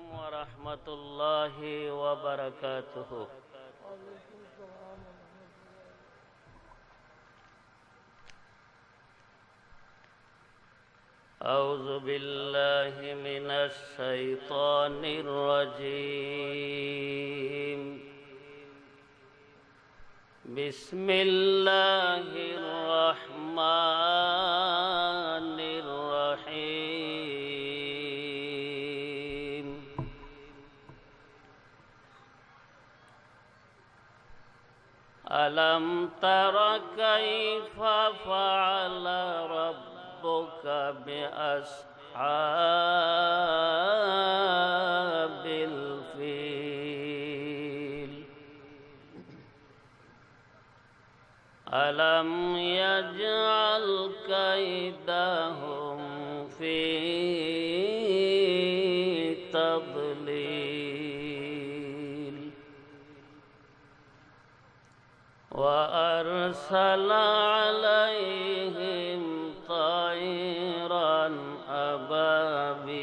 वरहमतुल्लाहि वबरकातुहू। औज़ु बिल्लाहि मिनश शैतानिर रजीम। बिस्मिल्लाहिर रहमानिर रहीम। अलम तर कैफ़ फ़अल रब्बुक बिअस्हाबिल फ़ील। अलम यजअल कैदहुम फ़ी तज़लील। व अरसल अलैहिम तैरन अबाबील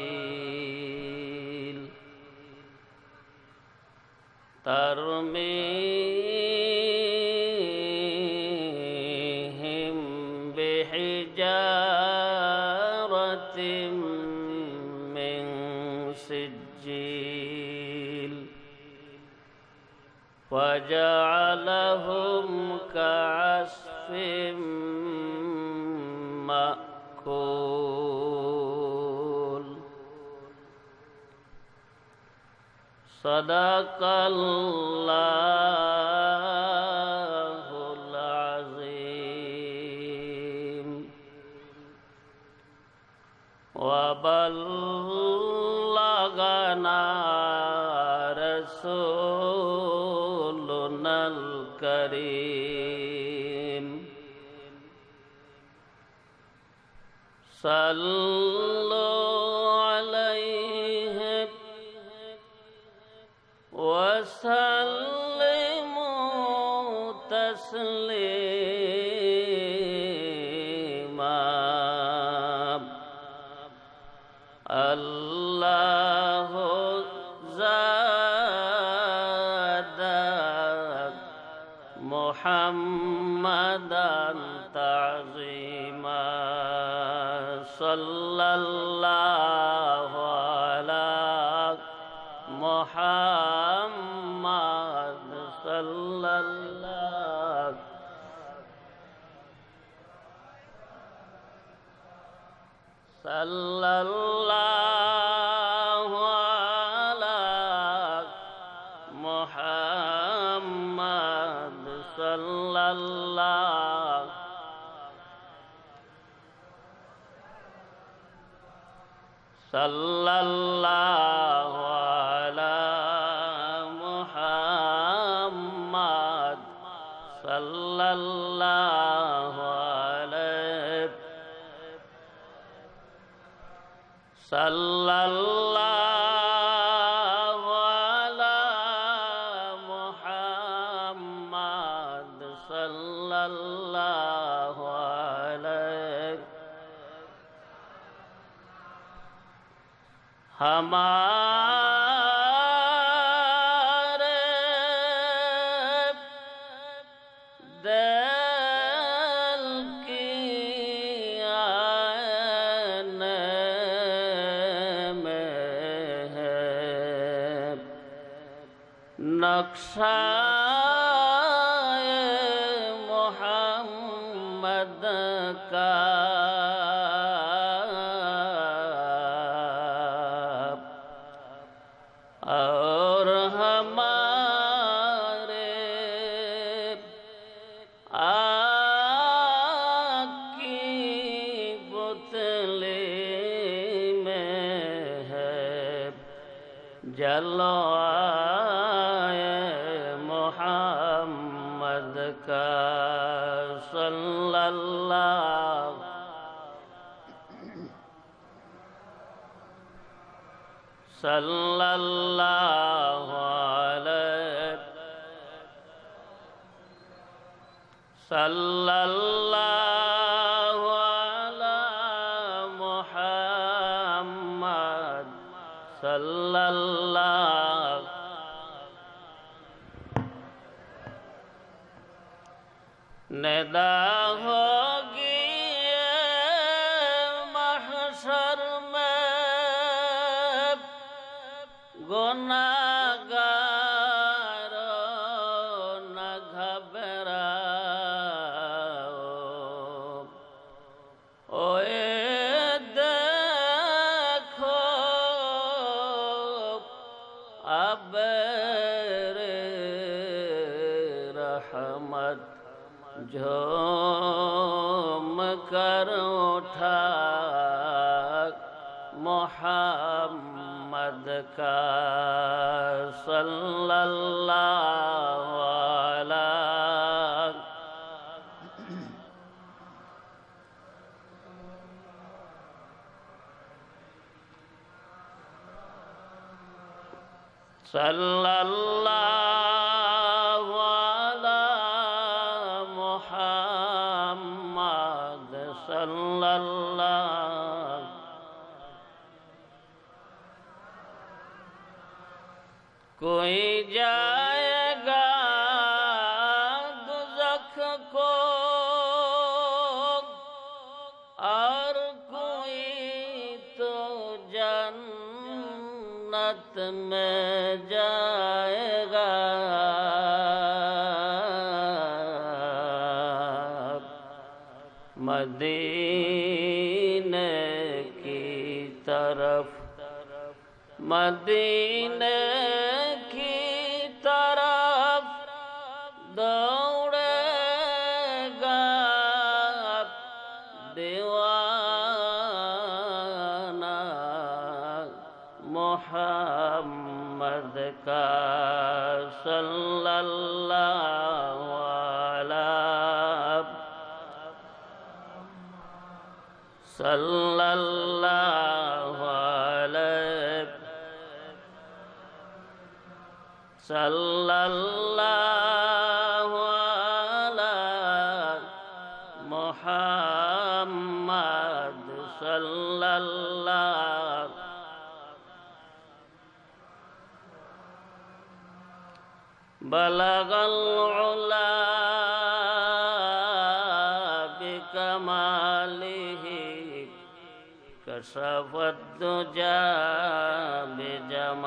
तरमीहिम बिहिजारतिम मिन सिज्जील। फजअलहुम कअस्फिम मअकूल। सदक़ल्लाहुल अज़ीम। व बल्लगना रसूलुनल करीम। सल्लु अलैहि वसल्लिमू तस्लीमा। अल्लाहु ज़ादा मुहम्मदन तअज़ीमा। सल्लल्लाहु अला मुहम्मद सल्लल्लाहु अला मुहम्मद सल्लल्लाहु अला मुहम्मद सल्लल्लाहु अलैहि सल्लल्लाहु अला मुहम्मद सल्लल्लाहु अलैहि। हमारे दिल की आईने में है नक्शा मोहम्मद का। और हमारे आकी पुतली में है जलवाए मोहम्मद का। सल्लल्लाहु सल्लल्लाहु अलैहि सल्लल्लाहु अला मुहम्मद सल्लल्लाहु निदा होगी महशर में गुनाहगारों न घबराओ ओए देखो अब रे रहमत झूम कर उठा मोहम्मद का सल्लल्लाहु अलैहि सल्लल्लाहु अला मुहम्मद सल्लल्लाहु कोई जाएगा दुज़ख को और कोई तो जन्नत में जाएगा मदीने की तरफ मदीने की तरफ दौड़ेगा दीवाना मोहम्मद का सल्लल्लाहु अलैहि सल्लल्लाहु अलैहि सल्लल्लाहु अलैहि मुहम्मद सल्लल्लाहु बलगल उला बिकमालिही कशफत दुजा बिजमालिही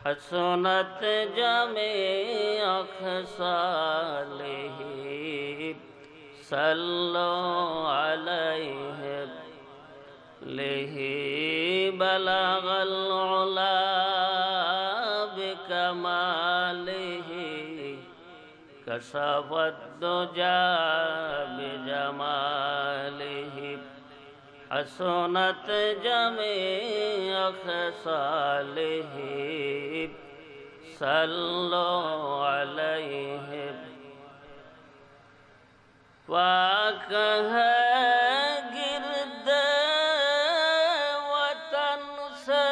हसनत जमीअ खसालिही सल्लो अलैहि लिही बलगल उला बिकमालिही कशफत दुजा बिजमालिही हसनत जमीअ खसालिही सल्लो अलैहि पाक है गिरदे वतन से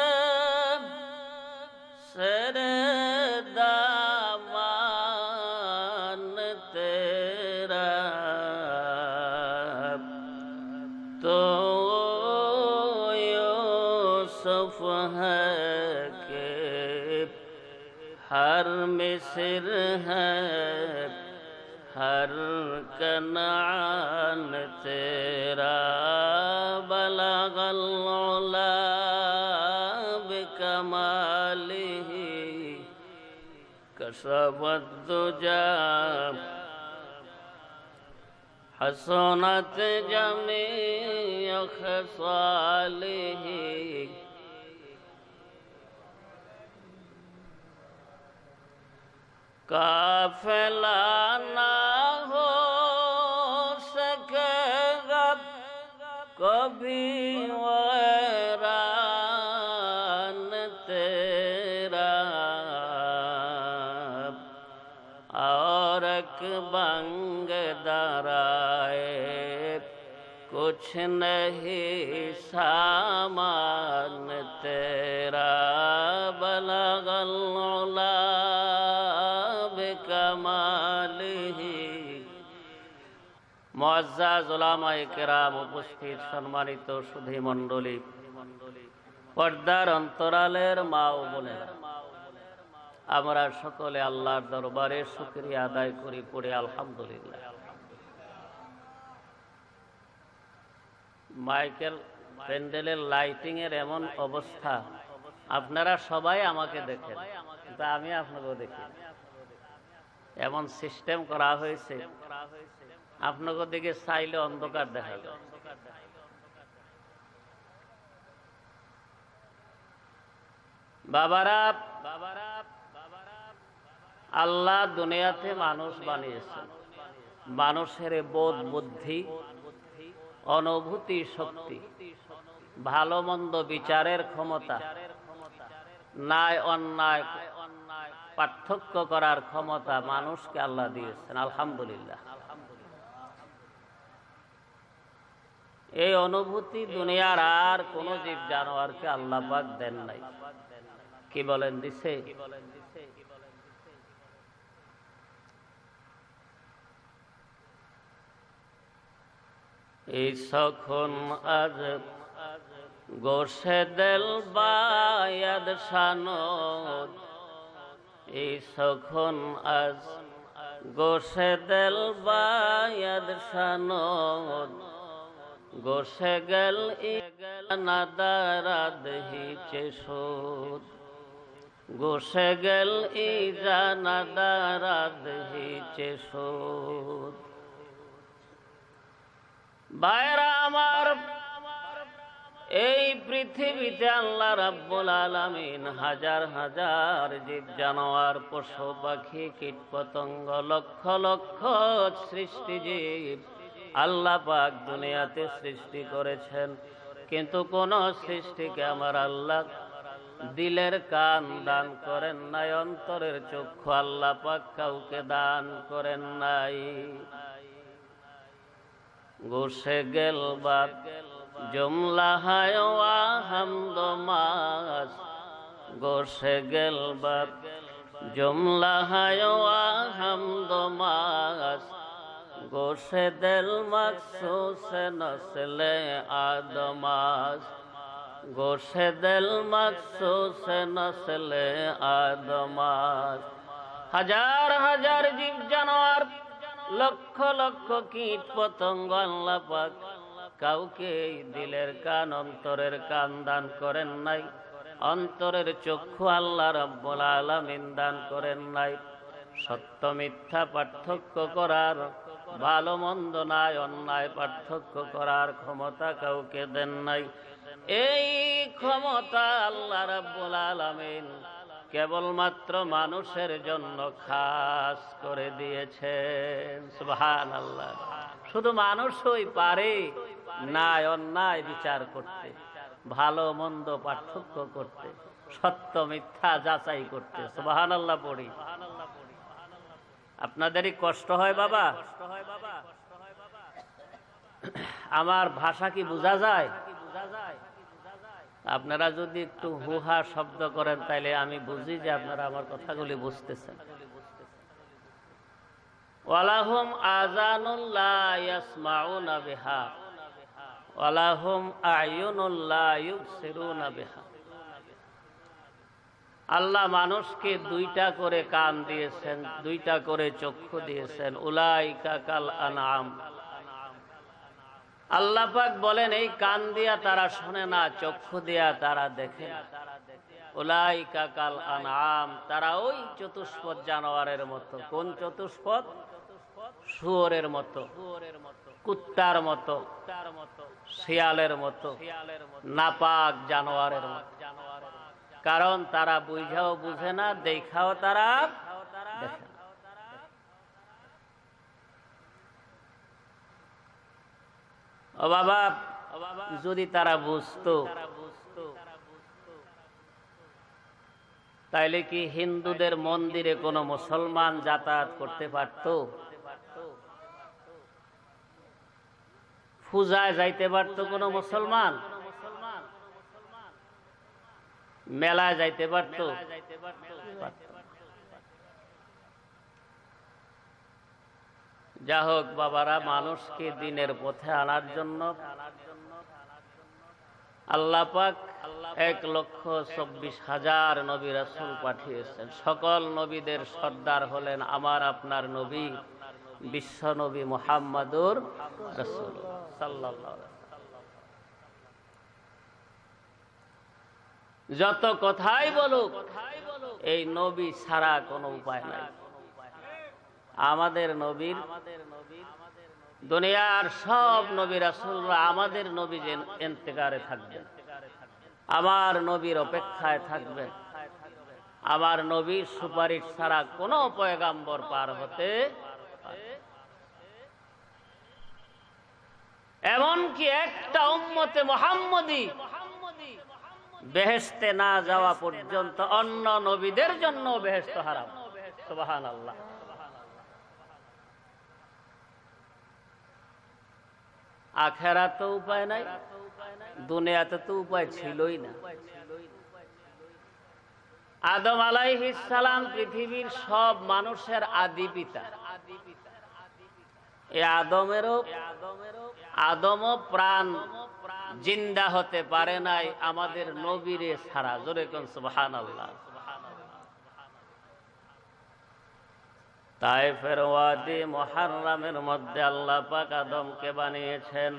सरे दामान तेरा तो यूसुफ है के हर मिस्र है हर कनान तेरा बलगल उला बिकमालिही कशफत दुजा हसनत जमीअ खसालिही काफिला ना हो सकेगा कभी वैरान तेरा और बंग दराए कुछ नहीं सामान तेरा बलगल उला बिकमालिही मुअज़्ज़ज़ उलामाए किराम उपस्थित सम्मानित सुधी मंडली পর্দার অন্তরালের মা ও বোনেরা, আমরা সকলে আল্লাহর দরবারে শুকরিয়া আদায় করি, পড়ে আলহামদুলিল্লাহ। মাইকেল প্যান্ডেলের লাইটিং এর এমন অবস্থা, আপনারা সবাই আমাকে দেখেন কিন্তু আমি আপনাকেও দেখি। এমন সিস্টেম করা হয়েছে, আপনাকে দিকে চাইলে অন্ধকার দেখা যায়। বাবারা, আল্লাহ দুনিয়াতে মানুষ বানিয়েছেন, মানুষের বোধ বুদ্ধি অনুভূতি শক্তি ভালো মন্দ বিচারের ক্ষমতা ন্যায় অন্যায় পার্থক্য করার ক্ষমতা মানুষকে আল্লাহ দিয়েছেন, আলহামদুলিল্লাহ। এই অনুভূতি দুনিয়ার আর কোন জীব জানোয়ারকে আল্লাহ পাক দেন নাই। কি বলেন দিছে? এই সখন আজ গোশে দিল বায়াদ শানত, এই সখন আজ গোশে দিল বায়াদ শানত, গোশে গেল নাদারাদ হিচে সুদ, গোশে গেল ইজা নাদারাদ হিচে সুদ। ভাইরা আমার, এই পৃথিবীতে আল্লাহ রাব্বুল আলামিন হাজার হাজার জীব জানোয়ার পশু পাখি কীট পতঙ্গ লক্ষ লক্ষ সৃষ্টি জীব আল্লাহ পাক দুনিয়াতে সৃষ্টি করেছেন, কিন্তু কোন সৃষ্টিকে আমার আল্লাহ দিলের কান দান করেন নাই, অন্তরের চক্ষু আল্লাহ পাক কাউকে দান করেন নাই। গোশে গেল বাদ জুমলা হায় হামদ মাস, গোশে গেল বাদ জুমলা হায় হামদ মাস, গোশে দিল মখসুস নসলে আদমাস, গোশে দিল মখসুস নসলে আদমাস। হাজার হাজার জীব জানোয়ার লক্ষ লক্ষ কীট পতঙ্গ আল্লাহ পাক কাউকে দিলের কান অন্তরের কান দান করেন নাই, অন্তরের চক্ষু আল্লাহ রাব্বুল আলামিন দান করেন নাই। সত্য মিথ্যা পার্থক্য করার, ভালো মন্দ নাই অন্যায় পার্থক্য করার ক্ষমতা কাউকে দেন নাই। এই ক্ষমতা আল্লাহ রাব্বুল আলামিন কেবলমাত্র মানুষের জন্য খাস করে দিয়েছেন, সুবহানাল্লাহ। শুধু মানুষই পারে ন্যায় অন্যায় বিচার করতে, ভালো মন্দ পার্থক্য করতে, সত্য মিথ্যা যাচাই করতে, সুবহানাল্লাহ পড়ি। আপনাদেরই কষ্ট হয় বাবা? আমার ভাষা কি বোঝা যায়? আপনারা যদি একটু হুহা শব্দ করেন তাইলে আমি বুঝি যে আপনারা আমার কথাগুলি বুঝতেছেন। ওয়ালাহুম আযানুন লা ইয়াসমাউনা বিহা ওয়ালাহুম আ'য়ুনুন লা ইউবসিরুনা বিহা। আল্লাহ মানুষকে দুইটা করে কান দিয়েছেন, দুইটা করে চক্ষু দিয়েছেন। উলাইকা কাল আনআম। আল্লাহ পাক বলেন এই কান দিয়া তারা শোনে না, চক্ষু দিয়া তারা দেখে না। উলাইকা কাল আনআম, তারা ওই চতুষ্পদ জানোয়ারের মতো। কোন চতুষ্পদ? শুয়োরের মতো, কুত্তার মতো, শিয়ালের মতো, নাপাক জানোয়ারের মতো। কারণ তারা বুঝাও বুঝে না, দেখাও তারা দেখে না। ও বাবা, যদি তারা বুঝতো তাইলে কি হিন্দুদের মন্দিরে কোনো মুসলমান যাতায়াত করতে পারত? পূজায় যাইতে পারত কোনো মুসলমান? মেলায় যাইতে পারত? যা হোক বাবারা, মানুষকে দিনের পথে আনার জন্য আল্লাহ পাক 1,24,000 নবী রাসূল পাঠিয়েছেন। সকল নবীদের সর্দার হলেন আমার আপনার নবী, বিশ্ব নবী মুহাম্মাদুর রাসূলুল্লাহ সাল্লাল্লাহু আলাইহি ওয়াসাল্লাম। যত কথাই বলুক, এই নবী ছাড়া কোনো উপায় নাই। আমাদের নবীর, দুনিয়ার সব নবী রাসূলরা আমাদের নবী যে ইন্তেকারে থাকবেন, আমার নবীর অপেক্ষায় থাকবেন। আমার নবীর সুপারিশ ছাড়া কোনো পয়গাম্বর পার হতে পারে না। এমনকি একটা উম্মতে মুহাম্মদী বেহেশতে না যাওয়া পর্যন্ত অন্য নবীদের জন্য বেহেশত হারাম। সুবহানাল্লাহ। আখিরাতে উপায় নাই, দুনিয়াতে তো উপায় ছিলই না। আদম আলাইহিস সালাম পৃথিবীর সব মানুষের আদি পিতা। এই আদমও প্রাণ জিন্দা হতে পারে নাই আমাদের নবীরে ছাড়া। জোরে কোন সুবহানাল্লাহ। তায়েফের ওয়াদি মুহাররামের মধ্যে আল্লাহ পাক আদমকে বানিয়েছেন।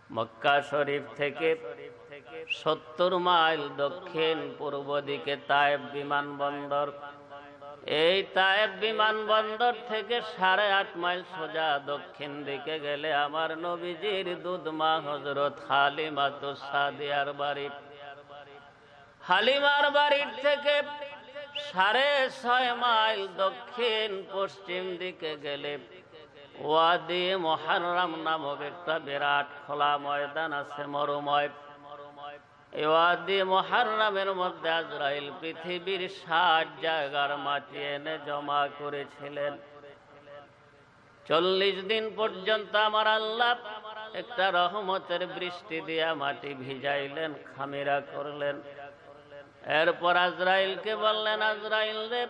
মক্কা শরীফ থেকে 70 মাইল দক্ষিণ পূর্ব দিকে তায়েফ বিমানবন্দর। এই তায়েফ বিমানবন্দর থেকে 8.5 মাইল সোজা দক্ষিণ দিকে গেলে আমার নবীজির দুধমা হযরত হালিমাতুস সাদিয়ার বাড়ি। হালিমার বাড়ির থেকে 6.5 মাইল দক্ষিণ পশ্চিম দিকে গেলে ওয়াদি মুহাররাম নামক একটা বিরাট খোলা ময়দান আছে, মরুময়। এই ওয়াদি মুহাররামের মধ্যে আজরাইল পৃথিবীর 60 জায়গার মাটি এনে জমা করেছিলেন। 40 দিন পর্যন্ত আমার আল্লাহ একটা রহমতের বৃষ্টি দিয়া মাটি ভিজাইলেন, খামিরা করলেন। এরপর আজরাইলকে বললেন, আজরাইল রে,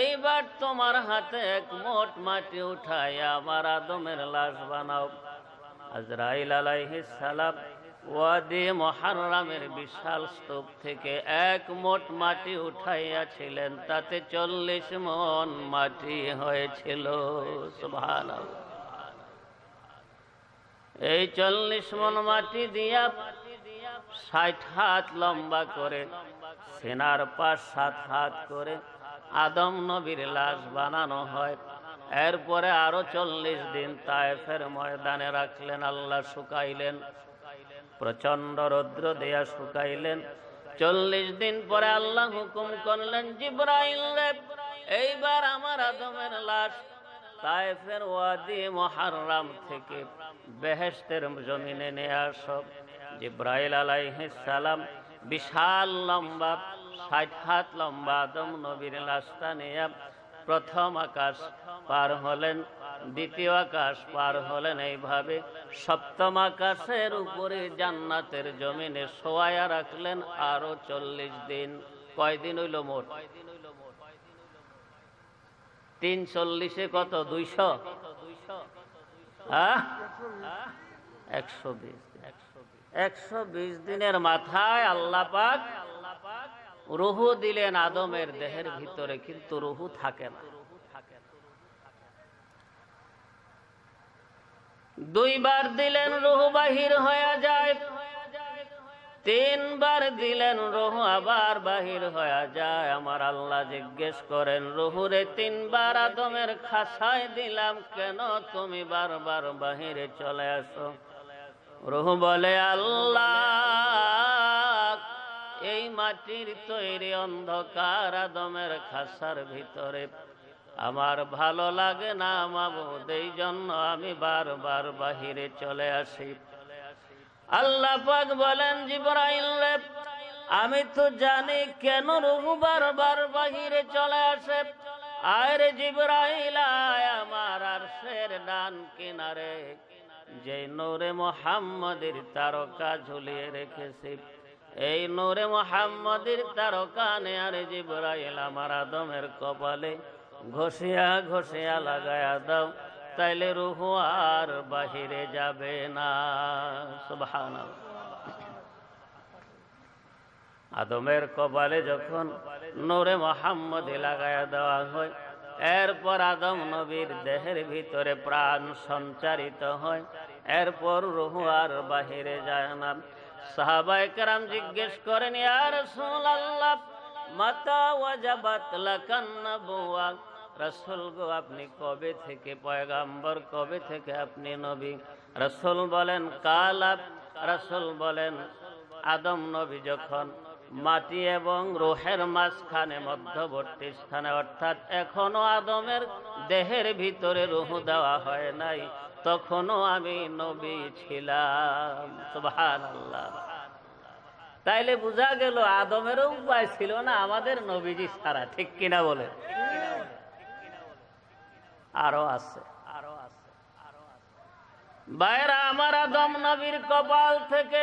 এইবার তোমার হাতে 1 মুঠ মাটি উঠাইয়া আমার আদমের লাশ বানাও। আজরাইল আলাইহিস সালাম ওয়াদি মুহাররামের বিশাল স্তূপ থেকে 1 মুঠ মাটি উঠাইয়াছিলেন। তাতে 40 মণ মাটি হয়েছিল। সুবহানাল্লাহ। এই 40 মণ মাটি দিয়া 60 হাত লম্বা করে, সিনার পাশ 7 হাত করে আদম নবীর লাশ বানানো হয়। এরপরে আরো 40 দিন তায়েফের ময়দানে রাখলেন। আল্লাহ শুকাইলেন, প্রচন্ড রৌদ্র দিয়া শুকাইলেন। 40 দিন পরে আল্লাহ হুকুম করলেন, জিবরাইল রে, এইবার আমার আদমের লাশ তায়েফের ওয়াদি মুহাররাম থেকে বেহেশতের জমিনে নিয়ে আসো। জিবরাইল আলাইহিস সালাম বিশাল লম্বা 60 হাত লম্বা আদম নবীর লাশটা নিয়ে প্রথম আকাশ পার হলেন, দ্বিতীয় আকাশ পার হলেন। এইভাবে 7ম আকাশের উপরে জান্নাতের জমিনে শোয়ায়া রাখলেন আরো 40 দিন। কয়দিন হইল মোট? 3 40 কত? 200? 120। 120 দিনের মাথায় আল্লাহ পাক রূহ দিলেন আদমের দেহের ভিতরে, কিন্তু রূহ থাকে না। 2 বার দিলেন, রূহ বাহির হয়ে যায়। 3 বার দিলেন, রূহ আবার বাহির হয়ে যায়। আমার আল্লাহ জিজ্ঞেস করেন, রূহরে 3 বার আদমের খাসায় দিলাম, কেন তুমি বারবার বাহিরে চলে আসো? রূহ বলে, আল্লাহ, এই মাটির তৈরি অন্ধকার আদমের খাসার ভিতরে আমার ভালো লাগে না মাবুদ, এই জন্য আমি বারবার বাহিরে চলে আসি। আল্লাহ পাক বলেন, জিবরাইল রে, আমি তো জানি কেন রূহ বারবার বাহিরে চলে আসে। আরে জিবরাইল, আয় আমার আরশের ডান কিনারে যে নূরে মুহাম্মদের তারকা ঝুলিয়ে রেখেছি, এই নূরে মুহাম্মদের তারকা নে। আরে জিবরাইল, আমার আদমের কপালে ঘষিয়া ঘষিয়া লাগায়া দাও। তাইলে রুহ আর বাহিরে যাবে না। সুবহানাল্লাহ। আদমের কপালে যখন নূরে মুহাম্মদী লাগায়া দেওয়া হয়, এরপর আদম নবীর দেহের ভিতরে প্রাণ সঞ্চারিত হয়, এরপর রূহ আর বাহিরে যায় না। সাহাবায়ে কেরাম জিজ্ঞেস করেন, ইয়া রাসূলুল্লাহ মাতা ওয়াজাবাত লাকান নবুওয়া, রাসূল গো আপনি কবে থেকে পয়গাম্বর, কবে থেকে আপনি নবী? রাসূল বলেন কালা, রাসূল বলেন আদম নবী যখন মাটি এবং রূহের মাঝখানে মধ্যবর্তী স্থানে, অর্থাৎ এখনো আদমের দেহের ভিতরে রূহ দেওয়া হয় নাই, তখনও আমি নবী ছিলাম। সুবহানাল্লাহ। তাইলে বোঝা গেল আদমেরও উপায় ছিল না আমাদের নবীজি ছাড়া, ঠিক কিনা বলে? আরো আছে, আরো আছে, আরো আছে। বাইরা আমার, আদম নবীর কপাল থেকে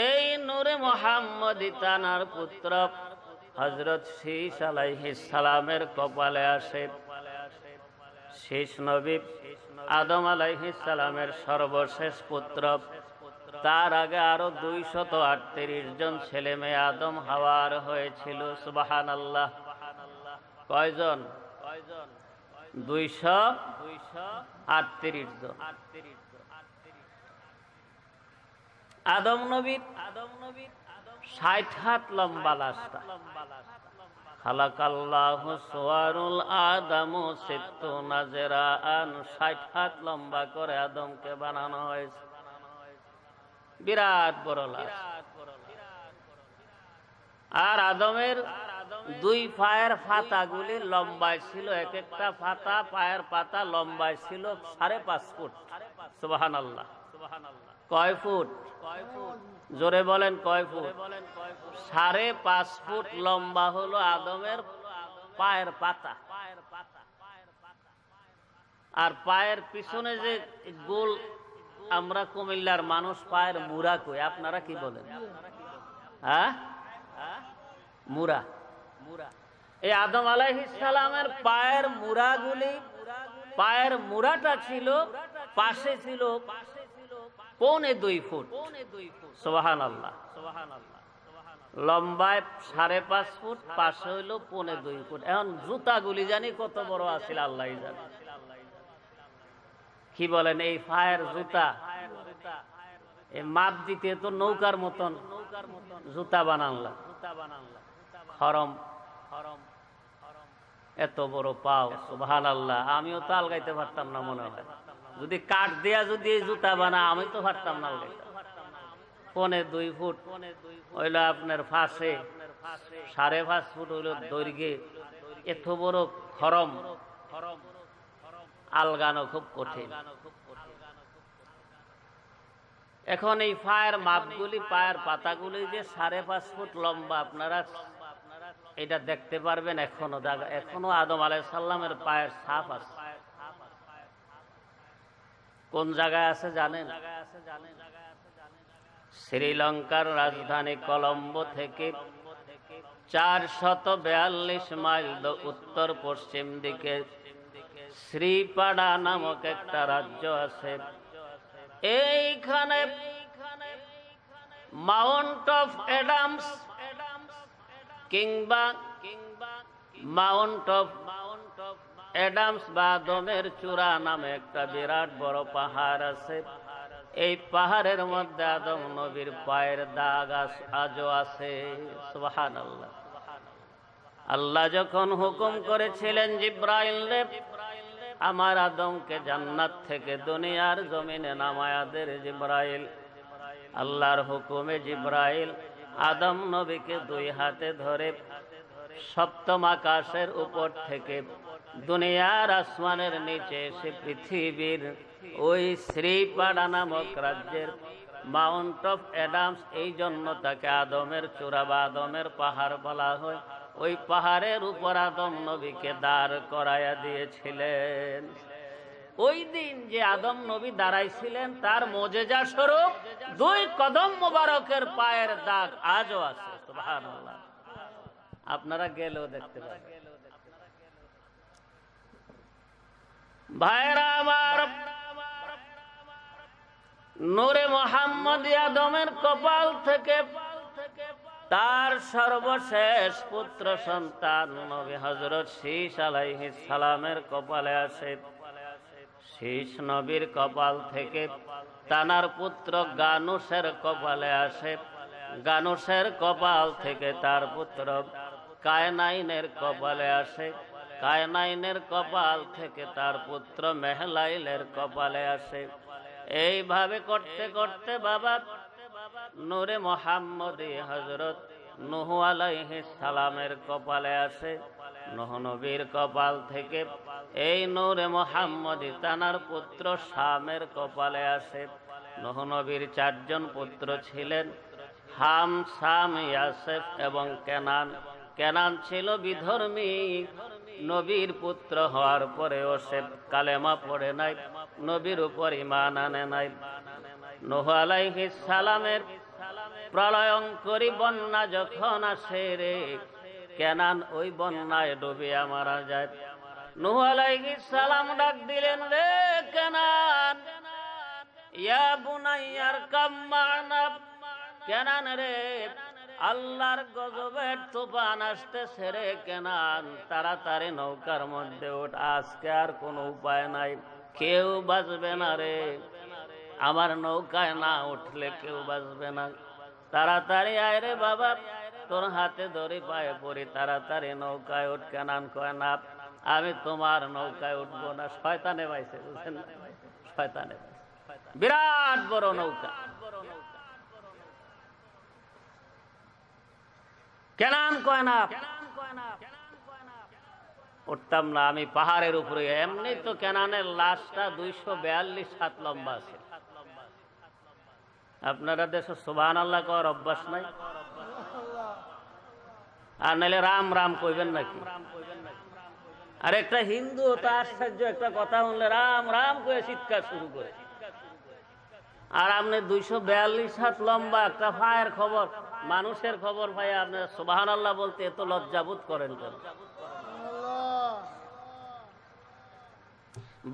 এই নূরে মুহাম্মদী তানার পুত্র হযরত শীশ আলাইহিস সালামের কপালে আসে। শীশ নবী আদম আলাইহিস সালামের সর্বশেষ পুত্র। তার আগে আরো 238 জন ছেলে মেয়ে আদম হাওয়ার হয়েছিল। সুবহানাল্লাহ। কয়জন? 238 জন। আদম নবীর 60 হাত লম্বা লাশটা। খালাকাল্লাহু সুওয়ারুল আদামু সিত্তুনা জিরাআন, 60 হাত লম্বা করে আদমকে বানানো হয়েছে। বিরাট বড় লাশ। আর আদমের 2 পায়ের পাতাগুলি লম্বায় ছিল, এক একটা পাতা, পায়ের পাতা লম্বায় ছিল 5.5 ফুট। সুবহানাল্লাহ। কয় ফুট? জোরে বলেন কয় ফুট? 5.5 ফুট লম্বা হলো আদমের পায়ের পাতা। আর পায়ের পিছনে যে গোল, আমরা কুমিল্লার মানুষ পায়ের মুড়া কই, আপনারা কি বলেন? হ্যাঁ, মুড়া। এই আদম আলাইহিস সালামের পায়ের মুড়াগুলি, পায়ের মুড়াটা ছিল পাশে ছিল 2.25 ফুট। সুবহানাল্লাহ। লম্বায় 5.5 ফুট, পাশে হইল 2.25 ফুট। এখন জুতাগুলি জানি কত বড় আছিল আল্লাহই জানে। কি বলেন? এই পায়ের জুতা এই মাপ দিতে তো নৌকার মতন জুতা বানানলা। খরম, এত বড় পাও। সুবহানাল্লাহ। আমিও তো আলগাইতে পারতাম না মনে হয়। যদি কাঠ দেয়া যদি এই জুতা বানা, আমি তো পারতাম না আলগাইতে। 2.25 ফুট হইল আপনার ফাঁসে, 5.5 ফুট হইল দৈর্ঘ্যে। এত বড় খরম আলগানো খুব কঠিন। এখন এই পায়ের মাপগুলি, পায়ের পাতাগুলি যে 5.5 ফুট লম্বা, আপনারা এটা দেখতে পারবেন। এখনো আদম আলাইহিস সালামের পায়ের ছাপ আছে। কোন জায়গায় আছে জানেন? শ্রীলঙ্কার রাজধানী কলম্বো থেকে 442 মাইল উত্তর পশ্চিম দিকে শ্রীপাড়া নামক একটা রাজ্য আছে। এইখানে মাউন্ট অফ অ্যাডামস কিংবা মাউন্ট অফ অ্যাডামস বা আদমের চূড়া নামে একটা বিরাট বড় পাহাড় আছে। এই পাহাড়ের মধ্যে আদম নবীর পায়ের দাগ আজও আছে। সুবহানাল্লাহ। আল্লাহ যখন হুকুম করেছিলেন জিব্রাইল রে, আমার আদমকে জান্নাত থেকে দুনিয়ার জমিনে নামায়া দে জিব্রাইল, আল্লাহর হুকুমে জিব্রাইল আদম নবীকে 2 হাতে ধরে 7ম আকাশের উপর থেকে দুনিয়ার আসমানের নিচে এসে পৃথিবীর ওই শ্রীপাড়া নামক রাজ্যের মাউন্ট অফ অ্যাডামস, এই জন্য তাকে আদমের চূড়া বা আদমের পাহাড় বলা হয়। ওই পাহাড়ের উপর আদম নবীকে দাঁড় করাইয়া দিয়েছিলেন। ওই দিন যে আদম নবী দাঁড়াইছিলেন, তার মুজিজা স্বরূপ 2 কদম মোবারকের পায়ের দাগ আজও আছে। সুবহানাল্লাহ। আপনারা গেলেও দেখতে পাবেন। ভাইরা আমার, নূরে মুহাম্মদ আদমের কপাল থেকে তার সর্বশেষ পুত্র সন্তান নবী হযরত শীস আলাইহিস সালামের কপালে আসে। শীস নবীর কপাল থেকে তানার পুত্র গানুসের কপালে আসে। গানুসের কপাল থেকে তার পুত্র কায়নাইনের কপালে আসে। কায়নাইনের কপাল থেকে তার পুত্র মেহলাইলের কপালে আসে। এইভাবে করতে করতে বাবা নূরে মুহাম্মদী হযরত নূহ আলাইহিস সালামের কপালে আসে। নূহ নবীর কপাল থেকে এই নূরে মুহাম্মদী তানার পুত্র শামের কপালে আসে। নূহ নবীর 4 জন পুত্র ছিলেন, হাম, শাম, ইয়াসেফ এবং কেনান। কেনান ছিল বিধর্মী। নবীর পুত্র হওয়ার পরেও সে কালেমা পড়ে নাই, নবীর উপর ঈমান আনে নাই। নূহ আলাইহিস সালামের প্রলয়ঙ্করী বন্যা যখন আসে রে, কেনান ওই বন্যায় ডুবিয়া মারা যায়। নূহ আলাইহিস সালাম ডাক দিলেন, রে কেনান, ইয়া বুনাইয়ার কাম মা'না। কেনান রে, আল্লাহর গজবের তুফান আসতেছে রে কেনান, তাড়াতাড়ি নৌকার মধ্যে ওঠ, আজকে আর কোনো উপায় নাই, কেউ বাঁচবে না রে, আমার নৌকায় না উঠলে কেউ বাঁচবে না। তাড়াতাড়ি আয় রে বাবা, তোর হাতে ধরে পায়ে পড়ি, তাড়াতাড়ি নৌকায় উঠ। কেনান কয়, না আমি তোমার নৌকায় উঠবো না। শয়তানে পাইছে, বুঝছেন না, শয়তানে বিরাট বড় নৌকা। কেনান কয়, না উঠতাম না, আমি পাহাড়ের উপরে। এমনি তো কেনানের লাশটা 242 হাত লম্বা আছে। আপনারা দেশে সুবহানাল্লাহ কর অভ্যাস নাই? আর নাইলে রাম রাম কইবেন নাকি? আর একটা হিন্দু তো আশ্চর্য একটা কথা শুনলে রাম রাম কয়ে চিৎকার শুরু করে। আর আপনি 242 হাত লম্বা একটা পায়ের খবর, মানুষের খবর ভাই, আপনি সুবহানাল্লাহ বলতে এত লজ্জাবোধ করেন কেন?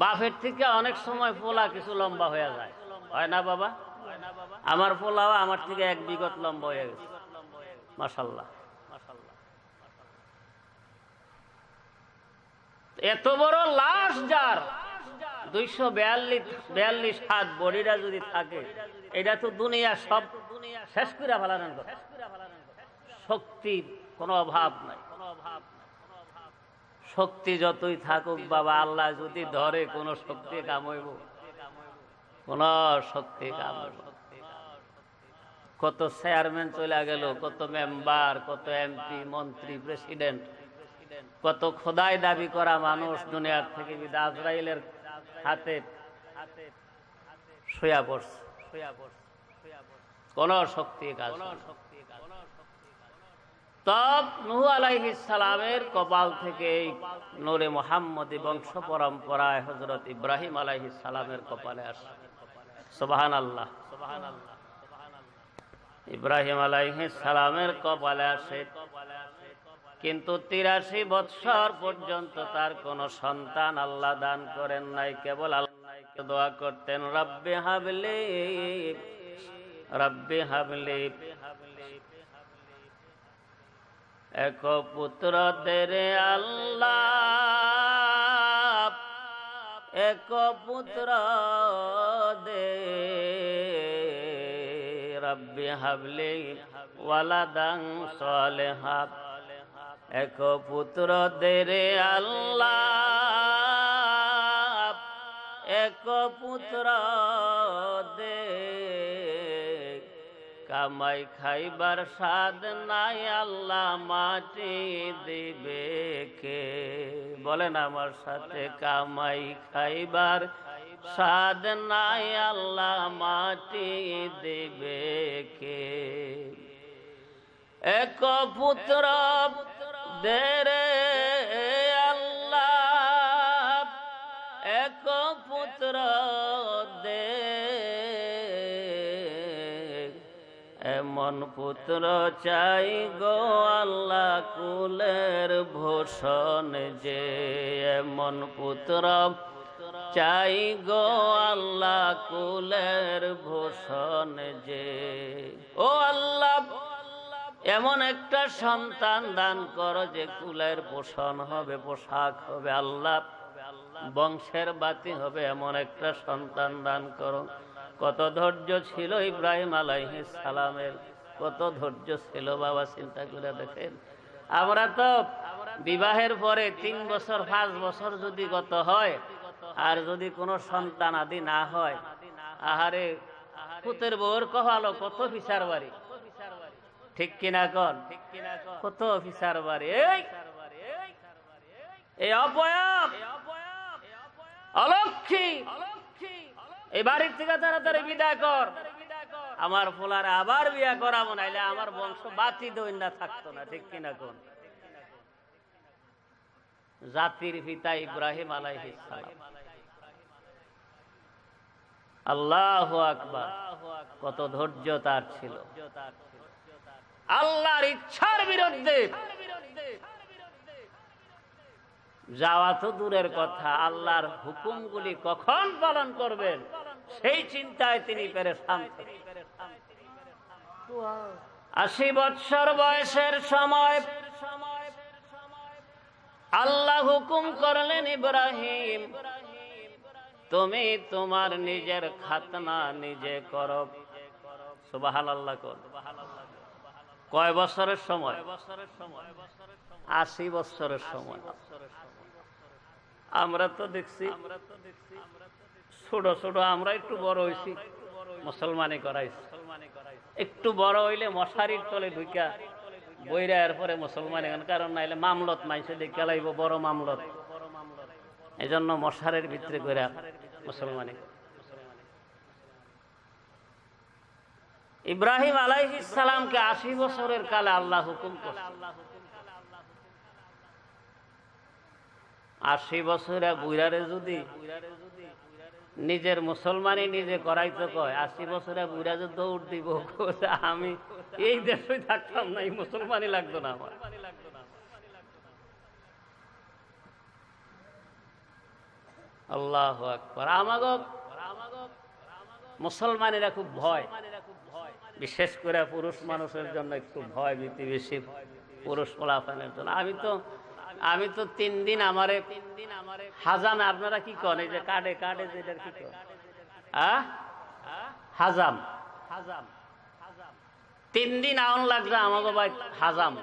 বাপের থেকে অনেক সময় পোলা কিছু লম্বা হয়ে যায়, হয় না বাবা? আমার পোলাও আমার থেকে 1 বিঘত লম্বা হয়ে গেছে, মাশাআল্লাহ। এত বড় লাশ যার 242 হাত বডিটা যদি থাকে, এটা তো দুনিয়া সব শেষ করে ফেলানোর কথা। শক্তির কোনো অভাব নাই। শক্তি যতই থাকুক বাবা, আল্লাহ যদি ধরে কোন শক্তি কামাইব, কোন শক্তি কামাইব। কত চেয়ারম্যান চলে গেল, কত মেম্বার, কত এমপি, মন্ত্রী, প্রেসিডেন্ট, কত খোদাই দাবি করা মানুষ দুনিয়ার থেকে বিদায় আজরাইলের হাতে শুয়া পড়ছে। কোন শক্তি কাজ। তব নূহ আলাইহিস সালামের কপাল থেকে নূরে মুহাম্মদী বংশ পরম্পরায় হযরত ইব্রাহিম আলাইহিস সালামের কপালে আসে। সুবহানাল্লাহ, সুবহানাল্লাহ। ইব্রাহিম আলাইহিস সালামের কপালে আসে, কিন্তু 83 বৎসর পর্যন্ত তার কোনো সন্তান আল্লাহ দান করেন নাই। কেবল আল্লাহকে দোয়া করতেন, রব্বি হাবলি, রব্বি হাবলি। এক পুত্র দে রে আল্লাহ, এক পুত্র দে, রব্বি হাবলি ওয়ালাদান সালেহা। এক পুত্র দে রে আল্লাহ, এক পুত্র দে, কামাই খাইবার সাদ নাই আল্লাহ মাটি দিবে কে। বলেন আমার সাথে, কামাই খাইবার সাদ নাই আল্লাহ মাটি দিবে কে। এক পুত্র দে রে আল্লাহ, এক পুত্র দে, এমন পুত্র চাই গো আল্লাহ কুলের ভূষণ যে, এমন পুত্র চাই গো আল্লাহ কুলের ভূষণ যে। ও আল্লাহ, এমন একটা সন্তান দান করো যে কুলের পোষণ হবে, পোশাক হবে। আল্লাহ, বংশের বাতি হবে, এমন একটা সন্তান দান করো। কত ধৈর্য ছিল ইব্রাহিম আলাইহিস সালামের, কত ধৈর্য ছিল বাবা, চিন্তা করে দেখেন। আমরা তো বিবাহের পরে 3 বছর 5 বছর যদি গত হয়, আর যদি কোনো সন্তান আদি না হয়, আহারে পুতের বউর কহালো কত বিচার বাড়ি, ঠিক কিনা কন? কত অফিসার বাড়ি, এই অপয়াব অলক্ষী, এই বাড়ির থেকে তাড়াতাড়ি বিদায় কর, আমার ফোলারে আবার বিয়া করাবো, নাইলে আমার বংশ বাতি দৈন্যা থাকতো না, ঠিক কিনা কোন? জাতির পিতা ইব্রাহিম আলাইহিস সালাম। আল্লাহু আকবার, কত ধৈর্য তার ছিল। আল্লাহর ইচ্ছার বিরুদ্ধে যাওয়া তো দূরের কথা, আল্লাহর হুকুমগুলি কখন পালন করবেন সেই চিন্তায় তিনি পেরেশান। 80 বৎসর বয়সের সময় আল্লাহ হুকুম করলেন, ইব্রাহিম তুমি তোমার নিজের খাতনা নিজে করো। সুবহানাল্লাহ। কয় বছরের সময়? 80 বছরের সময়। আমরা তো দেখছি ছোট ছোট, আমরা একটু বড় হয়েছি, মুসলমানি করাইছি। একটু বড় হইলে মশারির তলে ঢুকা বইরা এরপরে মুসলমানি, কারণ নাইলে মামলত মাইসে দেখে লাইব, বড় মামলত। এই জন্য মশারের ভিতরে করে মুসলমানি। ইব্রাহিম আলাইহিস সালামকে 80 বছরের কালে আল্লাহ হুকুম করছে। 80 বছরে বুইরারে যদি নিজের মুসলমানি নিজে করাইতে কয়, 80 বছরে বুইরা যে দৌড় দিব, আমি এই দেশে থাকতাম না, এই মুসলমানি লাগতো না আমার। আল্লাহু আকবার। আমাগো মুসলমানেরা খুব ভয়, বিশেষ করে পুরুষ মানুষের জন্য একটু ভয় ভীতি বেশি, পুরুষ পোলাপানের জন্য। আমি তো 3 দিন আমারে হাজাম, আপনারা কি করেন এই যে কাটে কাটে যেটার কি করেন? হাজাম। 3 দিন আউন লাগছে আমাকে ভাই হাজাম।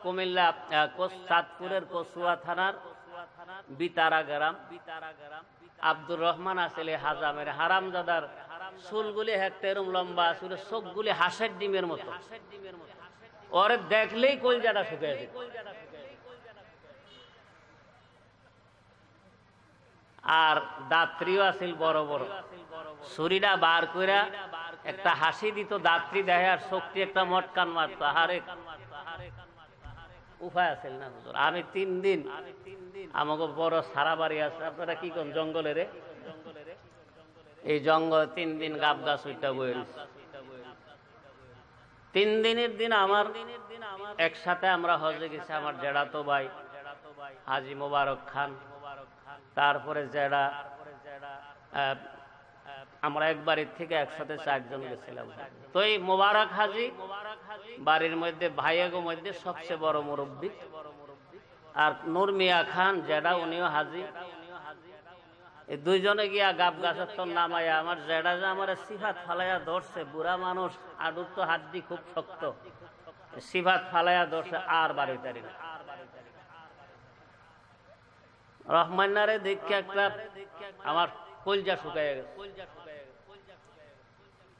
কুমিল্লা চাঁদপুরের কচুয়া থানার বিতারা গ্রাম, আব্দুর রহমান আসলে হাজামের হারামজাদার চুলগুলি হেক্টেরম লম্বা, আসলে চোখগুলি হাঁসের ডিমের মতো। ওরে দেখলেই কলজাটা শুকিয়ে যেত। আর দাত্রীও আছিল বড় বড়, ছুরিটা বার কইরা একটা হাসি দিত, দাত্রী দেখে আর শক্তি একটা মটকান মারতো। আহারে উপায় আছিল না হুজুর। আমি 3 দিন, আমাকে বড় সারা বাড়ি আছে, আপনারা কি কোন জঙ্গলের, এই জঙ্গল 3 দিন গাব গাছ উইটা বই। 3 দিনের দিন আমার একসাথে আমরা হজে গেছি, আমার জেঠাতো ভাই হাজি মোবারক খান, তারপরে জেঠা, আমরা এক বাড়ির থেকে একসাথে 4 জন গেছিলাম। তো এই মোবারক হাজি বাড়ির মধ্যে ভাইয়ের মধ্যে সবচেয়ে বড় মুরব্বী, আর নূর মিয়া খান জেঠা, উনিও হাজি। এই 2 জনে গিয়া গাব গাছের তো নামাইয়া, আমার জেঠা যে আমার সিফাত ফালাইয়া ধরছে, বুড়া মানুষ, আডুর তো হাড্ডি খুব শক্ত, সিফাত ফালাইয়া ধরছে, আর বাড়ি তারি না। রহমানারে দেখে একটা আমার কলজা শুকায় গেছে।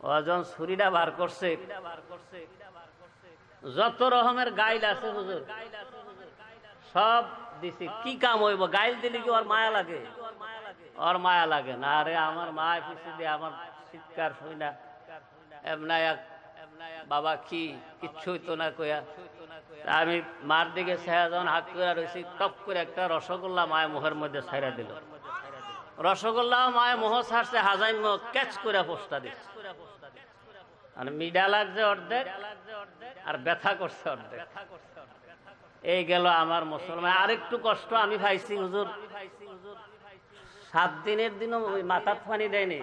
ওজন ছুরিটা বার করছে, যত রকমের গাইল আছে হুজুর সব দিছি। কি কাম হইব? গাইল দিলে কি ওর মায়া লাগে? ওর মায়া লাগে না। আরে আমার মা পিছিয়ে দিয়ে আমার চিৎকার শুই না, এমনায়াক বাবা কি কিচ্ছু হইতো না কইয়া। আমি মার দিকে ছায়া যখন হাত করে রয়েছি, টপ করে একটা রসগোল্লা মায়ের মুখের মধ্যে ছাইরা দিল। রসগোল্লা মায়ের মুহ ছাড়ছে, হাজাইন মুখ ক্যাচ করে পোস্টা দিচ্ছে। মানে মিডা লাগছে অর্ধেক, আর ব্যথা করছে অর্ধেক। এই গেল আমার মুসলমান। আরেকটু কষ্ট আমি পাইছি হুজুর, 7 দিনের দিনও ওই মাথার পানি দেয়নি।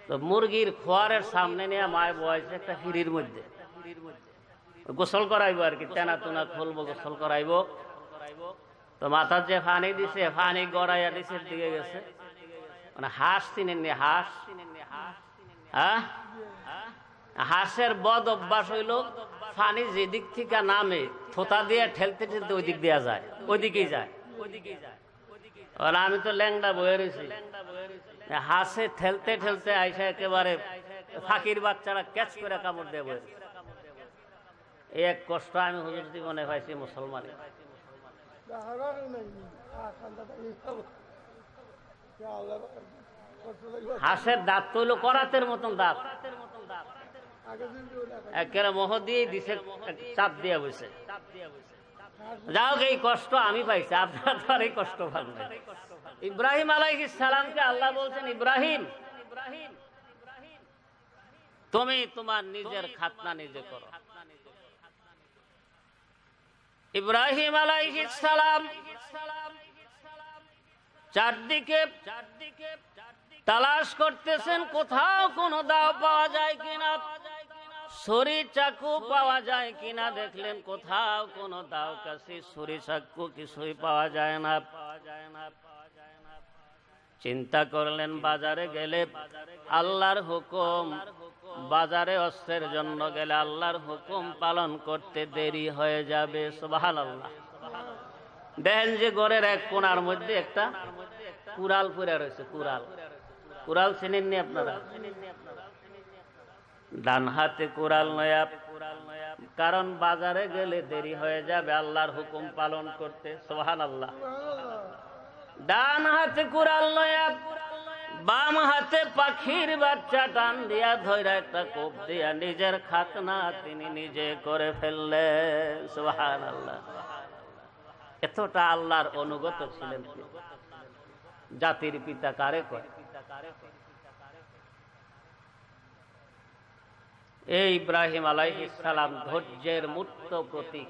তো মুরগির খোয়ারের সামনে নিয়ে মায় বয়েছে একটা হিড়ির মধ্যে, গোসল করাইবো আর কি, তেনা তুনা খুলবো, গোসল করাইবো। তো মাথার যে পানি দিছে, পানি গড়াইয়া দিছে দিকে গেছে। মানে হাঁস চিনেননি? হাঁস, হ্যাঁ, হাঁসের বদ অভ্যাস হইল পানি যেদিক থেকে নামে থোতা দিয়ে ঠেলতে ঠেলতে ওই দিক দেওয়া যায়, ওইদিকেই যায়। আমি তো ল্যাংডা বয়ে রয়েছি, হাঁসে ঠেলতে ঠেলতে আইসা একেবারে ফাঁকির বাচ্চারা ক্যাচ করে কামড় দিয়ে বয়ে। এই এক কষ্ট আমি হুজুর জীবনে পাইছি মুসলমানে। হাঁসের দাঁত তৈল করাতের মতন দাঁত, একেবারে মোহ দিয়ে দিছে, চাপ দিয়ে বসে। যাও, এই কষ্ট আমি পাইছি, আপনার তো আর এই কষ্ট পাবেন না। ইব্রাহিম আলাইহিস সালামকে আল্লাহ বলছেন, ইব্রাহিম তুমি তোমার নিজের খাতনা নিজে করো। ইব্রাহিম আলাইহিস সালাম চারদিকে তালাশ করতেছেন, কোথাও কোনো দাও পাওয়া যায় কিনা, ছুরি চাকু পাওয়া যায় কিনা। দেখলেন কোথাও কোনো দাও কাছে ছুরি চাকু কিছুই পাওয়া যায় না। চিন্তা করলেন বাজারে গেলে আল্লাহর হুকুম, বাজারে অস্ত্রের জন্য গেলে আল্লাহর হুকুম পালন করতে দেরি হয়ে যাবে। সুবহানাল্লাহ। দেখেন যে ঘরের এক কোণার মধ্যে একটা কুড়াল পড়ে রয়েছে। কুড়াল, কুড়াল চেনেননি আপনারা? ডান হাতে কুড়াল নয়া, কারণ বাজারে গেলে দেরি হয়ে যাবে আল্লাহর হুকুম পালন করতে। সুবহানাল্লাহ। ডান হাতে কুড়াল নয়া, বাম হাতে পাখির বাচ্চা টান দিয়া ধইরা একটা কোপ দিয়া নিজের খাতনা তিনি নিজে করে ফেললেন। সুবহানাল্লাহ। এতটা আল্লাহর অনুগত ছিলেন। জাতির পিতা কারে কয়? এই ইব্রাহিম আলাইহিস সালাম ধৈর্যের মূর্ত প্রতীক।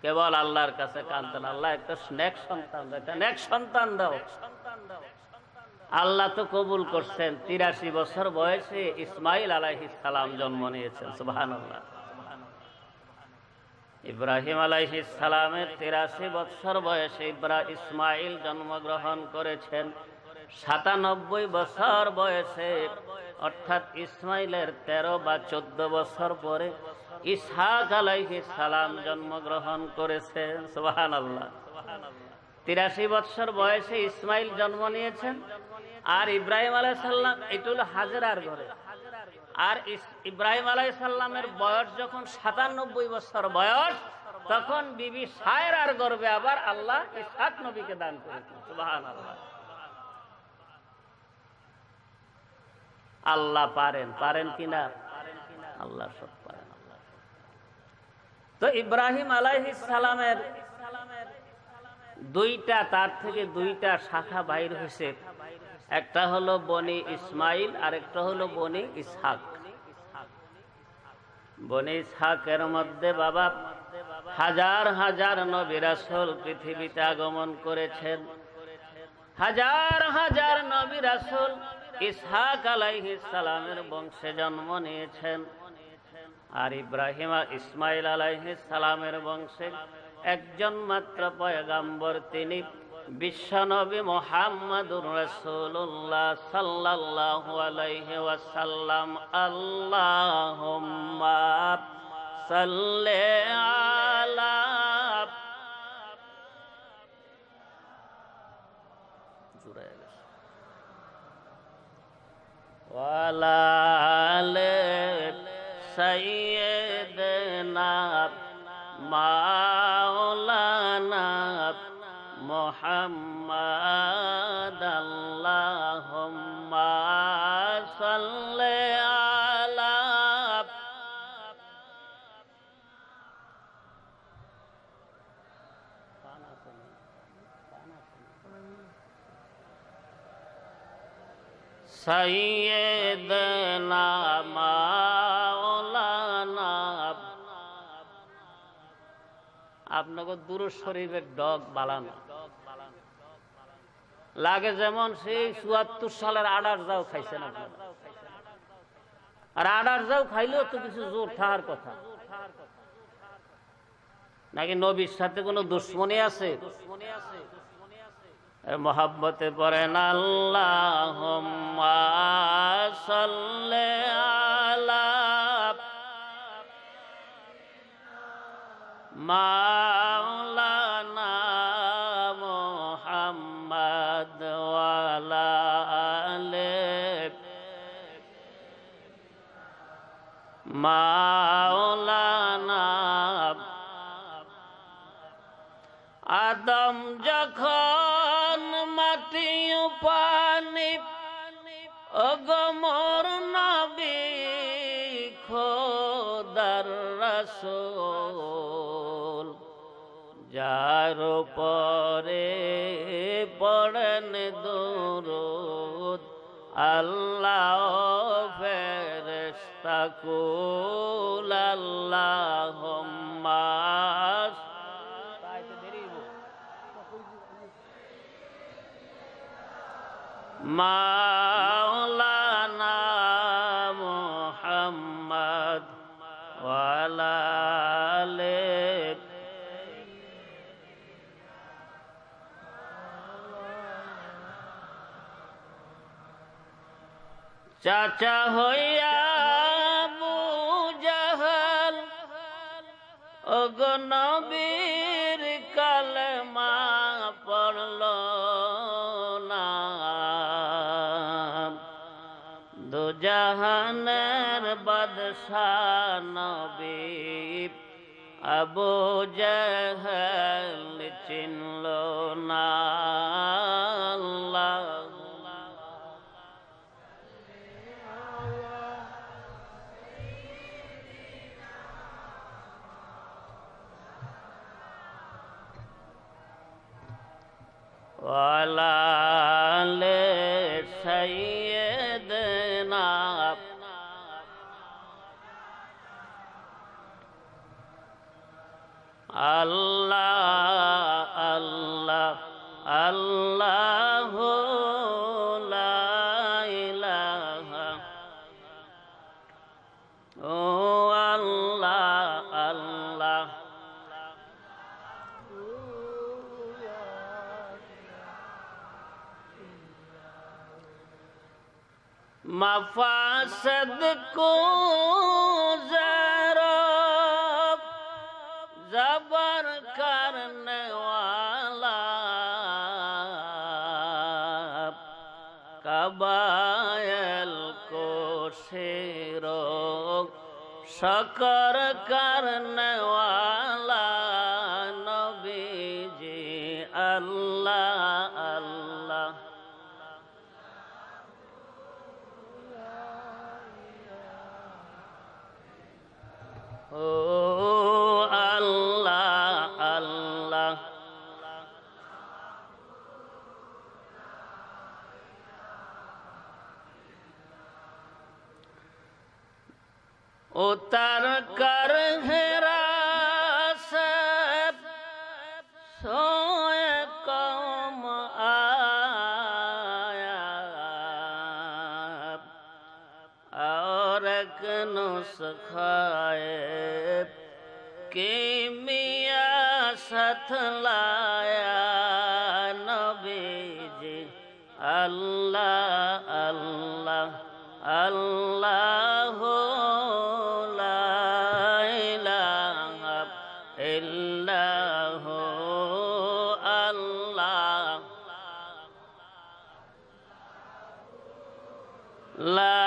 কেবল আল্লাহর কাছে কাঁদতেন, আল্লাহ একটা নেক সন্তান দাও, একটা নেক সন্তান দাও। আল্লাহ তো কবুল করছেন। 83 বছর বয়সে ইসমাইল আলাইহিস সালাম জন্ম নিয়েছেন। সুবহানাল্লাহ। ইব্রাহিম আলাইহিস সালামের 83 বছর বয়সে ইসমাইল জন্মগ্রহণ করেছেন। 97 বছর বয়সে, অর্থাৎ ইসমাইলের 13 বা 14 বছর পরে ইসহাক আলাইহিস সালাম জন্মগ্রহণ করেছেন। সুবহানাল্লাহ। 83 বছর বয়সে ইসমাইল জন্ম নিয়েছেন। আর ইব্রাহিম আলাইহিস সালাম, এটা হলো হাজেরার ঘরে। আর ইব্রাহিম আলাইহিস সালামের বয়স যখন 97 বছর বয়স, তখন বিবি সায়রার গর্ভে আবার আল্লাহ ইসহাক নবীকে দান করেছেন। সুবহানাল্লাহ। আল্লাহ পারেন, পারেন কিনা? আল্লাহ সব পারেন। তো ইব্রাহিম আলাইহিস সালামের তার থেকে দুইটা শাখা বাইর হয়েছে। একটা হলো বনি ইসমাইল, আর একটা হলো বনি ইসহাক। বনি ইসহাকের মধ্যে বাবা হাজার হাজার নবী রাসূল পৃথিবীতে আগমন করেছেন। হাজার হাজার নবী রাসূল ইসহাক আলাইহিস সালামের বংশে জন্ম নিয়েছেন। আর ইসমাইল আলাইহিস সালামের বংশে একজন মাত্র পয়গাম্বর, তিনি বিশ্বনবী মুহাম্মদুর রাসূলুল্লাহ সাল্লাল্লাহু আলাইহি ওয়াসাল্লাম। আল্লাহুম্মা সাল্লি আলা ওয়ালা আলি সাইয়্যিদিনা মাওলানা মুহাম্মাদ। আল্লাহুম্মা সাল্লি আলা সাইয়্যিদিনা মাওলানা। আপনাকে দুরূদ শরীফের ডগ বালানো, লাগে যেমন সেই ৭৪ সালের আডার যাও খাইছেন আপনারা। আর আডার যাও খাইলেও তো কিছু জোর থাকার কথা, নাকি নবীর সাথে কোনো দুশ্মনী আছে? মোহাব্বতে পড়েন আল্লাহুম্মা সাল্লি আলা মাওলানা মুহাম্মদ ওয়া আলা আলি মাওলানা। আদম যখন মাটি পানি ওগো মোর নবী খোদার রাসূল, যার উপরে পড়েন দুরূদ আল্লাহ ফেরেশতা কুল আল্লাহুম্মা মাওলানা মুহাম্মদ ওয়া আলা আলি। চাচা হইয়া আবু জাহাল ওগো নবীর কালেমা পড়ল না, দুজাহানের বাদশাহ নবী আবু জাহাল চিনল না। আল্লাহ ওয়ালা আলি সাইয়্যিদিনা। আল্লাহ আল্লাহ আল্লাহু লা ইলাহা, ও আল্লাহ আল্লাহ। मफासद को ज़रा ज़बर करने वाला, कबायल को शेरो शकर करने वाला नबी जी अल्लाह अल्लाह। ও আল্লাহ আল্লাহ। उतर कर हेरा से सोए कौम आया, और एक नुस्खाए कि मियाँ साथ लाया नबी जी अल्लाह अल्लाह अल्लाह ला इलाहा इल्लाहु अल्लाह ला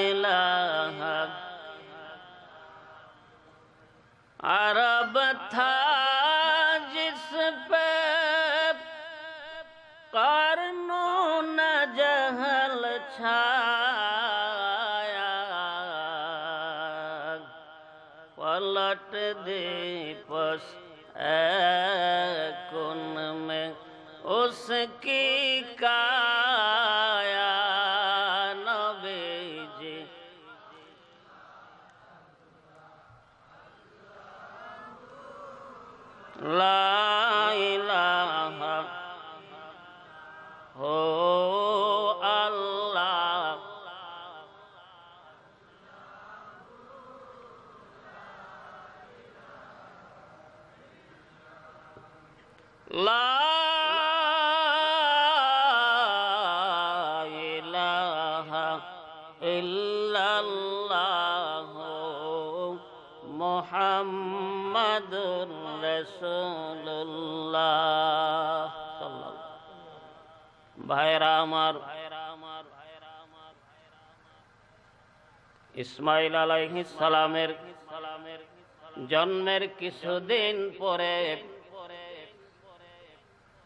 इलाहा। अरब था जिस पे क़ुरन जहल छाया, पलट दी पस कुन में उसकी काया नबी जी ला इलाहा লা ইলাহা ইল্লাল্লাহু মুহাম্মাদুর রাসূলুল্লাহ। ভাইরা আমার, ইসমাইল আলাইহিস সালামের জন্মের কিছুদিন পরে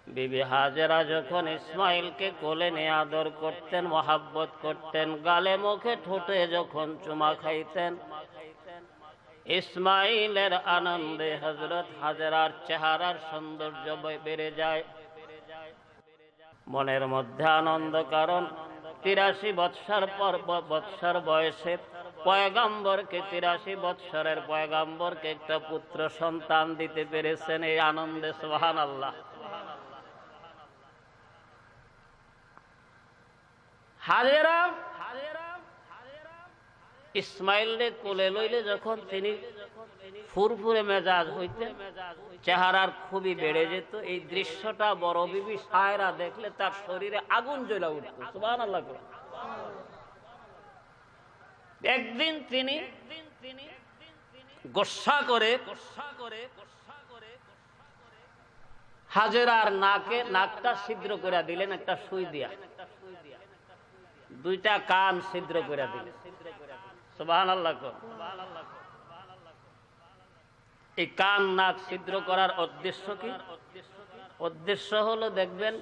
বিবি হাজেরা যখন ইসমাইলকে কোলে নিয়ে আদর করতেন, মহাব্বত করতেন, গালে মুখে ঠোঁটে যখন চুমা খাইতেন, ইসমাইলের আনন্দে হযরত হাজেরার চেহারার সৌন্দর্য বেড়ে যায়। মনের মধ্যে আনন্দ, কারণ 83 বৎসর বয়সে পয়গম্বরকে 83 বৎসরের পয়গম্বরকে একটা পুত্র সন্তান দিতে পেরেছেন। এই আনন্দে সুবহানাল্লাহ। হাজেরা ইসমাইলকে কোলে লইলে যখন তিনি ফুরফুরে মেজাজ হইতেন, চেহারার খুবই বেড়ে যেত। এই দৃশ্যটা বড় বিবি সায়রা দেখলে তার শরীরে আগুন জ্বলা উঠত। সুবহানাল্লাহ। একদিন তিনি গোসা করে হাজেরার নাকটা ছিদ্র করে দিলেন একটা সুই দিয়া, দুইটা কান ছিদ্র করে দিলেন। সুবহানাল্লাহ। এই কান নাক ছিদ্র করার উদ্দেশ্য কি? উদ্দেশ্য হলো, দেখবেন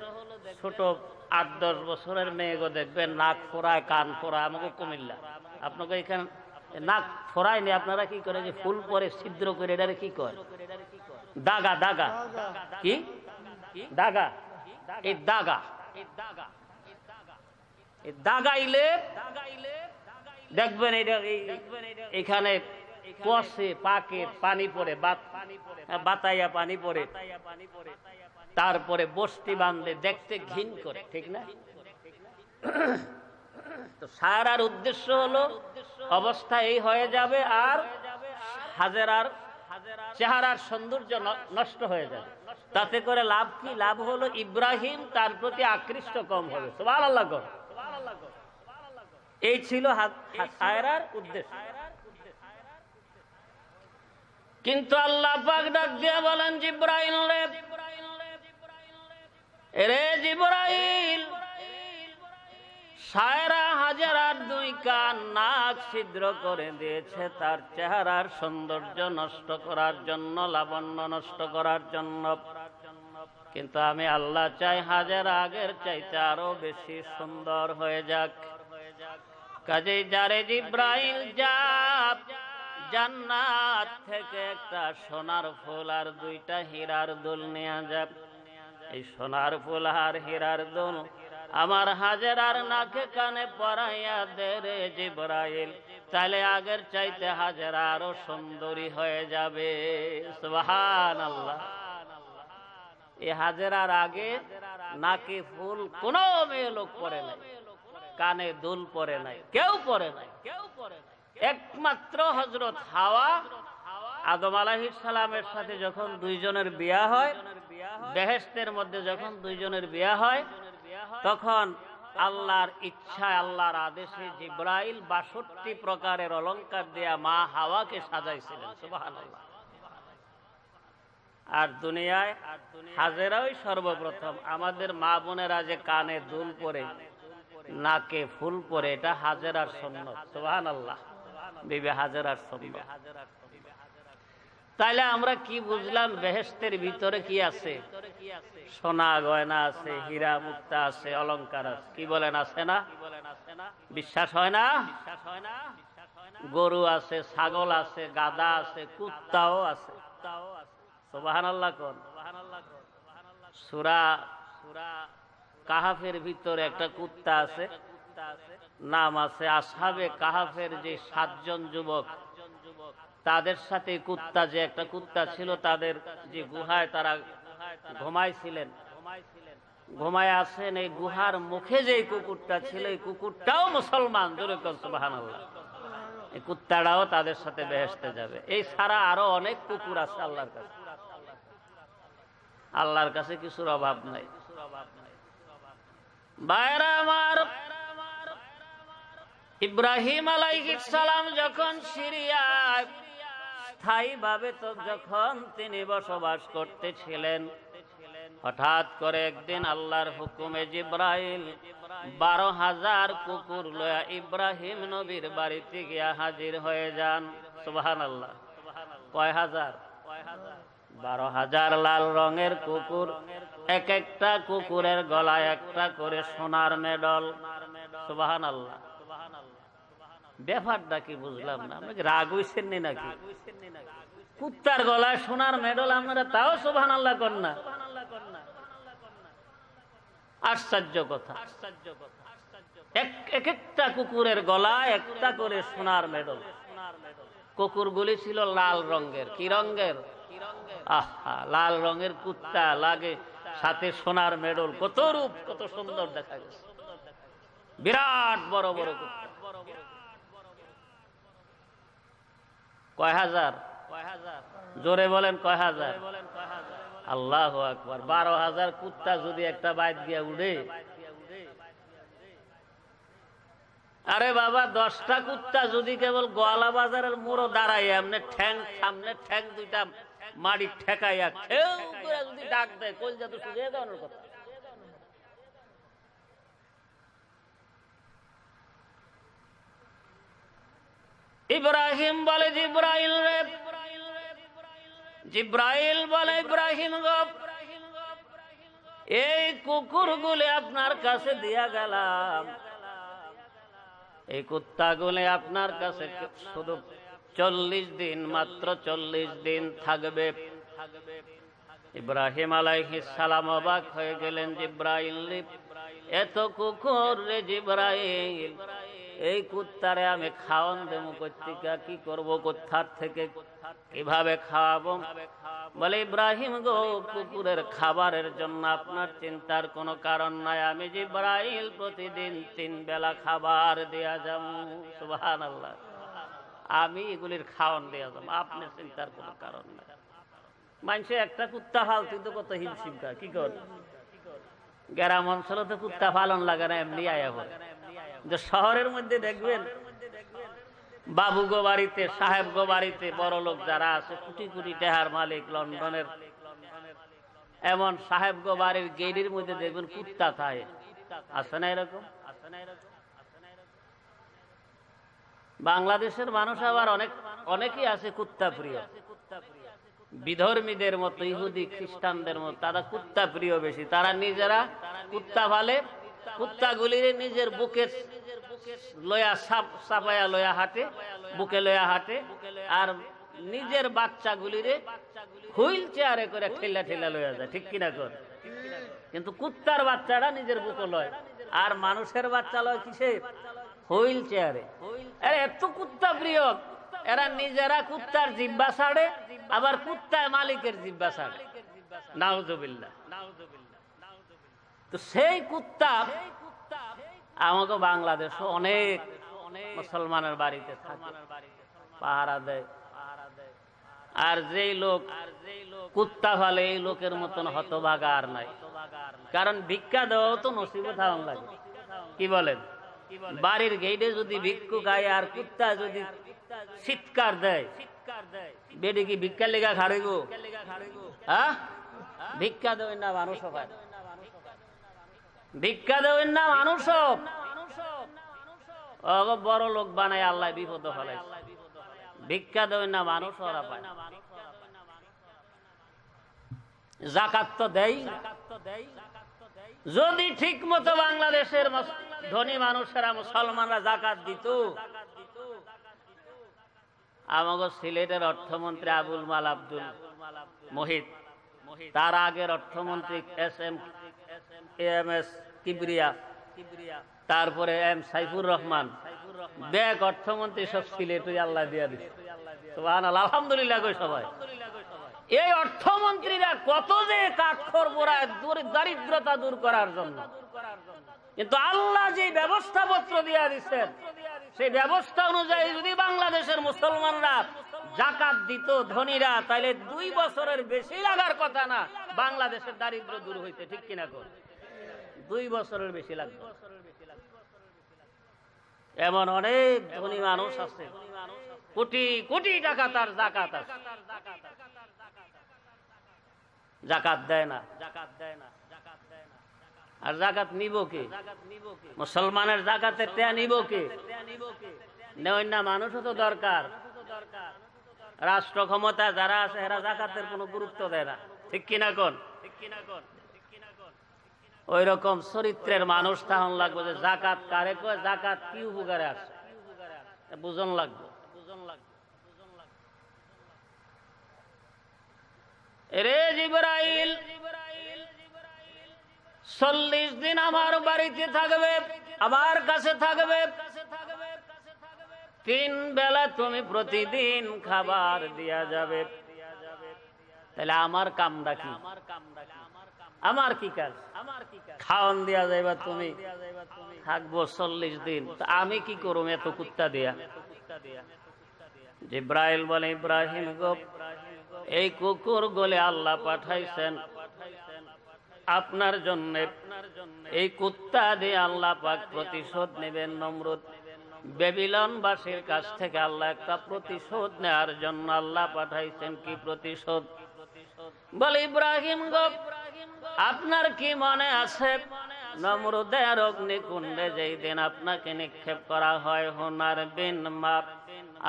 ছোট 8-10 বছরের মেয়েগো দেখবেন নাক ফোড়ায়, কান ফোড়ায়। আমাকে কুমিল্লা, আপনাকে এখানে নাক ফোড়ায় নি, আপনারা কি করে যে ফুল পরে ছিদ্র করে এটারে কি করে? দাগা। দাগা কি? দাগা। এই দাগা দাগাইলে দেখবেন এখানে পশে পাকে পানি পড়ে, বাতাইয়া পানি পড়ে, তারপরে বস্তি বাঁধে, দেখতে ঘিন করে, ঠিক না? তো সারার উদ্দেশ্য হলো অবস্থা এই হয়ে যাবে আর হাজেরার চেহারার সৌন্দর্য নষ্ট হয়ে যাবে। তাতে করে লাভ কি? লাভ হলো ইব্রাহিম তার প্রতি আকৃষ্ট কম হবে। সুবহানাল্লাহ। এই ছিল হাজেরার উদ্দেশ্য। কিন্তু আল্লাহ পাক ডাক দিয়ে বলেন, জিবরাইল রে জিবরাইল, সায়রা হাজেরার 2 কান নাক ছিদ্র করে দিয়েছে তার চেহারার সৌন্দর্য নষ্ট করার জন্য, লাবণ্য নষ্ট করার জন্য। কিন্তু আমি আল্লাহ চাই হাজেরা আগের চাইতে আরো বেশি সুন্দর হয়ে যাক। কাজেই যারে জিবরাইল জান্নাত থেকে একটা সোনার ফুল আর 2টা হীরার দুল নিয়ে যাক। এই সোনার ফুল আর হীরার দুল আমার হাজেরার নাকে কানে পরাইয়া দে রে জিবরাইল, তাহলে আগের চাইতে হাজেরা আরো সুন্দরী হয়ে যাবে। সুবহানাল্লাহ। এই হাজেরার আগে নাকে ফুল কোন মেয়ে লোক পরে নাই, কানে দুল পরে নাই, কেউ পরে নাই। একমাত্র হযরত হাওয়া আদম আলাইহিস সালামের সাথে যখন 2 জনের বিয়া হয়, বেহেশতের মধ্যে যখন 2 জনের বিয়া হয়, তখন আল্লাহর ইচ্ছায়, আল্লাহর আদেশে জিবরাইল 62 প্রকারের অলংকার দিয়া মা হাওয়াকে সাজাইছিলেন। সুবহানাল্লাহ। আর দুনিয়ায় হাজেরাই সর্বপ্রথম। আমাদের মা বোনেরা যে কানে দুল পরে, নাকে ফুল পরে, এটা হাজেরার সুন্নাত। সুবহানাল্লাহ। বিবি হাজেরার সুন্নাত। তাইলে আমরা কি বুঝলাম? বেহেশতের ভিতরে কি আছে? সোনা গয়না আছে, হীরা মুক্তা আছে, অলংকার আছে। কি বলেন, আছে না? বিশ্বাস হয় না? গরু আছে, ছাগল আছে, গাধা আছে, কুত্তাও আছে। সুবহানাল্লাহ। কোন সূরা কাহাফের ভিতরে একটা কুত্তা আছে, নাম আছে আসহাবে কাহাফের যে 7 জন যুবক, তাদের সাথে কুত্তা, যে একটা কুত্তা ছিল তাদের যে গুহায় তারা ঘুমাইছিলেন, ঘুমায় আছেন, এই গুহার মুখে যে কুকুরটা ছিল, এই কুকুরটাও মুসলমান। জোরে কর সুবহানাল্লাহ। এই কুত্তাটাও তাদের সাথে বেহেশতে যাবে। এই ছাড়া আরো অনেক কুকুর আছে আল্লাহর কাছে। আল্লাহর কাছে কিছুর অভাব নাই। ভাইরা আমার, ইব্রাহিম আলাইহিস সালাম যখন সিরিয়ায় স্থায়ীভাবে তো যখন তিনি বসবাস করতেছিলেন, হঠাৎ করে একদিন আল্লাহর হুকুমে জিব্রাইল 12,000 কুকুর লয়া ইব্রাহিম নবীর বাড়িতে গিয়া হাজির হয়ে যান। সুবহানাল্লাহ। কয় হাজার? 12,000 লাল রঙের কুকুর, এক একটা কুকুরের গলায় একটা করে সোনার মেডল। সুবহানাল্লাহ। ব্যাপারটা কি বুঝলাম না, আপনি রাগ হইছেন নাকি? কুত্তার গলায় সোনার মেডল, আপনারা তাও সুবহানাল্লাহ কর না? আশ্চর্য কথা। এক একটা কুকুরের গলায় একটা করে সোনার মেডল। কুকুরগুলি ছিল লাল রঙের। কি রঙের? আহা, লাল রঙের কুত্তা লাগে, সাথে সোনার মেডল। কত রূপ, কত সুন্দর দেখা গেছে। বিরাট বড় বড় কুত্তা। কয় হাজার? জোরে বলেন, কয় হাজার? আল্লাহু আকবার। 12,000 কুত্তা যদি একটা বাইত গিয়া উড়ে, আরে বাবা 10টা কুত্তা যদি কেবল গোয়ালা বাজারের মোড়ো দাঁড়ায় এমনি ঠ্যাং, সামনে ঠ্যাং দুইটা মাড়ি ঠেকাইয়া খেউ করে যদি ডাক দেয়, কলজা তো শুকিয়ে দেওয়ানোর কথা। ইব্রাহিম বলে জিব্রাইল রে, জিব্রাইল বলে ইব্রাহিম গো, এই কুকুরগুলি আপনার কাছে দিয়া গেলাম, এই কুত্তাগুলি আপনার কাছে শুধু 40 দিন, মাত্র 40 দিন থাকবে। ইব্রাহিম আলাইহিস সালাম অবাক হয়ে গেলেন। জিব্রাইল, এত কুকুর রে জিব্রাইল, এই কুত্তারে আমি খাওয়ান দেবো কোত্থেকে, কি করবো, কোথার থেকে কিভাবে খাওয়াবো? বলে ইব্রাহিম গো, কুকুরের খাবারের জন্য আপনার চিন্তার কোনো কারণ নাই, আমি জিব্রাইল প্রতিদিন 3 বেলা খাবার দেয়া যাব। সুবহানাল্লাহ। আমি এগুলির খাওয়ান দেয়া যাব, আপনি চিন্তার কোনো কারণ নাই। মানুষে একটা কুত্তা ফালতু তো কত হিমশিম খায়, কি কর? গ্রাম অঞ্চলে তো কুত্তা পালন লাগে না, এমনি আয়া হয়। যে শহরের মধ্যে দেখবেন বাবু গো বাড়িতে, সাহেব গো বাড়িতে, বড় লোক যারা আছে, কোটি কোটি টাকার মালিক, লন্ডনের, এমন সাহেব গো বাড়ির গেটের মধ্যে দেখবেন কুত্তা থাকে। আছে না এরকম? বাংলাদেশের মানুষ আবার অনেকেই আছে কুত্তা প্রিয়। বিধর্মীদের মতো, ইহুদি খ্রিস্টানদের মতো তারা কুত্তা প্রিয় বেশি। তারা নিজেরা কুত্তা পালে, কুত্তাগুলির নিজের বুকে লয়া চাপায়া লয়া হাঁটে, বুকে লয়া হাঁটে, আর নিজের বাচ্চাগুলিরে হুইল চেয়ারে করে ঠেলা ঠেলা লয়া যায়। ঠিক কিনা কর? কিন্তু কুত্তার বাচ্চারা নিজের বুকে লয়, আর মানুষের বাচ্চা লয় কিসে? হুইল চেয়ারে। আরে এত কুত্তা প্রিয়, এরা নিজেরা কুত্তার জিব্বা ছাড়ে, আবার কুত্তায় মালিকের জিব্বা ছাড়ে। নাউযুবিল্লাহ। তো সেই কুত্তা আমাকে বাংলাদেশে অনেক মুসলমানের বাড়িতে থাকে, পাহারা দেয়। আর যেই লোক কুত্তা ফালে, এই লোকের মতন হতভাগা আর নাই। কারণ ভিক্ষা দেওয়াও তো নসিবে থাকুন লাগে। কি বলেন? বাড়ির গেটে যদি ভিক্ষুক আয় আর কুত্তা যদি চিৎকার দেয়, বেডি কি ভিক্ষা লেগা খাড়িব? হ্যাঁ, ভিক্ষা দেবেন না মানুষ, ভিক্ষা দেবেন না মানুষ, বড় লোক বানায় আল্লাহ বিপদ ফেলাই। ভিক্ষা দেবেন না মানুষ, ওরা পায়। যাকাত তো দেয়। যদি ঠিক মতো বাংলাদেশের ধনী মানুষেরা, মুসলমানরা যাকাত দিত, আমাকে সিলেটের অর্থমন্ত্রী আবুল মাল আব্দুল মোহিত, তার আগের অর্থমন্ত্রী এম.এস কিবরিয়া, তারপরে এম সাইফুর রহমান, ব্যাগ অর্থমন্ত্রী সব সিলেটে আল্লাহ দিয়া দিচ্ছে। সুবহানাল্লাহ, আলহামদুলিল্লাহ কই সবাই। এই অর্থমন্ত্রীরা কত যে কাঠখড় পোড়ায় দারিদ্রতা দূর করার জন্য, কিন্তু আল্লাহ যে ব্যবস্থাপত্র দিয়া দিচ্ছেন, সেই ব্যবস্থা অনুযায়ী যদি বাংলাদেশের মুসলমানরা জাকাত দিত ধনীরা, তাইলে 2 বছরের বেশি লাগার কথা না বাংলাদেশের দারিদ্র দূর হইতে, ঠিক কিনা কোন? 2 বছরের বেশি লাগবে। এমন অনেক ধনী মানুষ আছে, কোটি কোটি টাকা তার জাকাত আছে, জাকাত দেয় না। আর জাকাত নিব কে? মুসলমানের জাকাতের টেয়া নিব কে? অন্য মানুষও তো দরকার। রাষ্ট্র ক্ষমতা যারা আছে এরা জাকাতের কোনো গুরুত্ব দেয় না, ঠিক কিনা কোন? ওই রকম চরিত্রের মানুষ তখন লাগবে যে জাকাত কারে কয়, জাকাত কি উপকারে আসে বুঝন লাগবে। এরে জিবরাইল 40 দিন আমার বাড়িতে থাকবে, আমার কাছে থাকবে, 3 বেলা তুমি প্রতিদিন খাবার দিয়া যাবে। তাহলে আমার কামটা কি? আমার কি কাজ? খাওয়ান দিয়া যাইবা, তুমি থাকবো 40 দিন, আমি কি করব এত কুত্তা দিয়া? জিবরাইল বলে, ইব্রাহিম গো, এই কুকুর গলে আল্লাহ পাঠাইছেন আপনার জন্য। এই কুত্তা দিয়ে আল্লাহ পাক প্রতিশোধ নেবেন। নমরুদ বেবিলনবাসীর কাছ থেকে আল্লাহ একটা প্রতিশোধ নেওয়ার জন্য আল্লাহ পাঠাইছেন। কি প্রতিশোধ? বলে, ইব্রাহিম গো, আপনার কি মনে আছে নমরুদের অগ্নিকুণ্ডে যেই দিন আপনাকে নিক্ষেপ করা হয়, হোনার বিন মাপ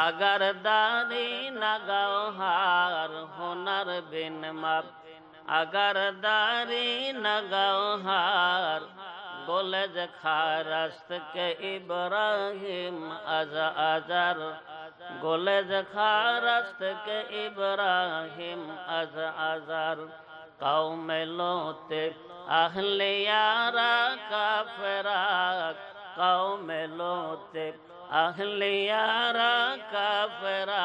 আগার দারি নাগাও হার, হোনার বিন মাপ আগার দারি নাগাও হার, বলে যে খারাস্ত কে ইব্রাহিম আজা আজার, গোলে যে খারাস্ত কে ইব্রাহিম আজা আজার, কওমে লোতে আহলে ইয়ারা কাফেরা, কওমে লোতে আহলে ইয়ারা কাফেরা,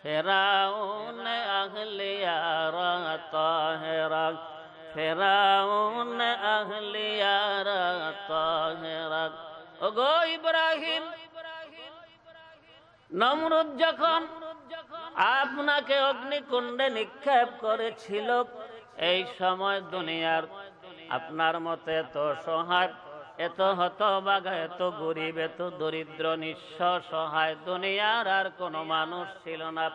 ফেরাউন আহলে ইয়ারা তাহেরা, ফেরাউন আহলে ইয়ারা তাহেরা। ওগো ইব্রাহিম, নমরুদ যখন আপনাকে অগ্নিকুণ্ডে নিক্ষেপ করেছিল, এই সময় দুনিয়ার আপনার মতো এত সহায়, এত হতভাগা, এত গরিব, এত দরিদ্র, নিঃস্ব, সহায় দুনিয়ার আর কোনো মানুষ ছিল না।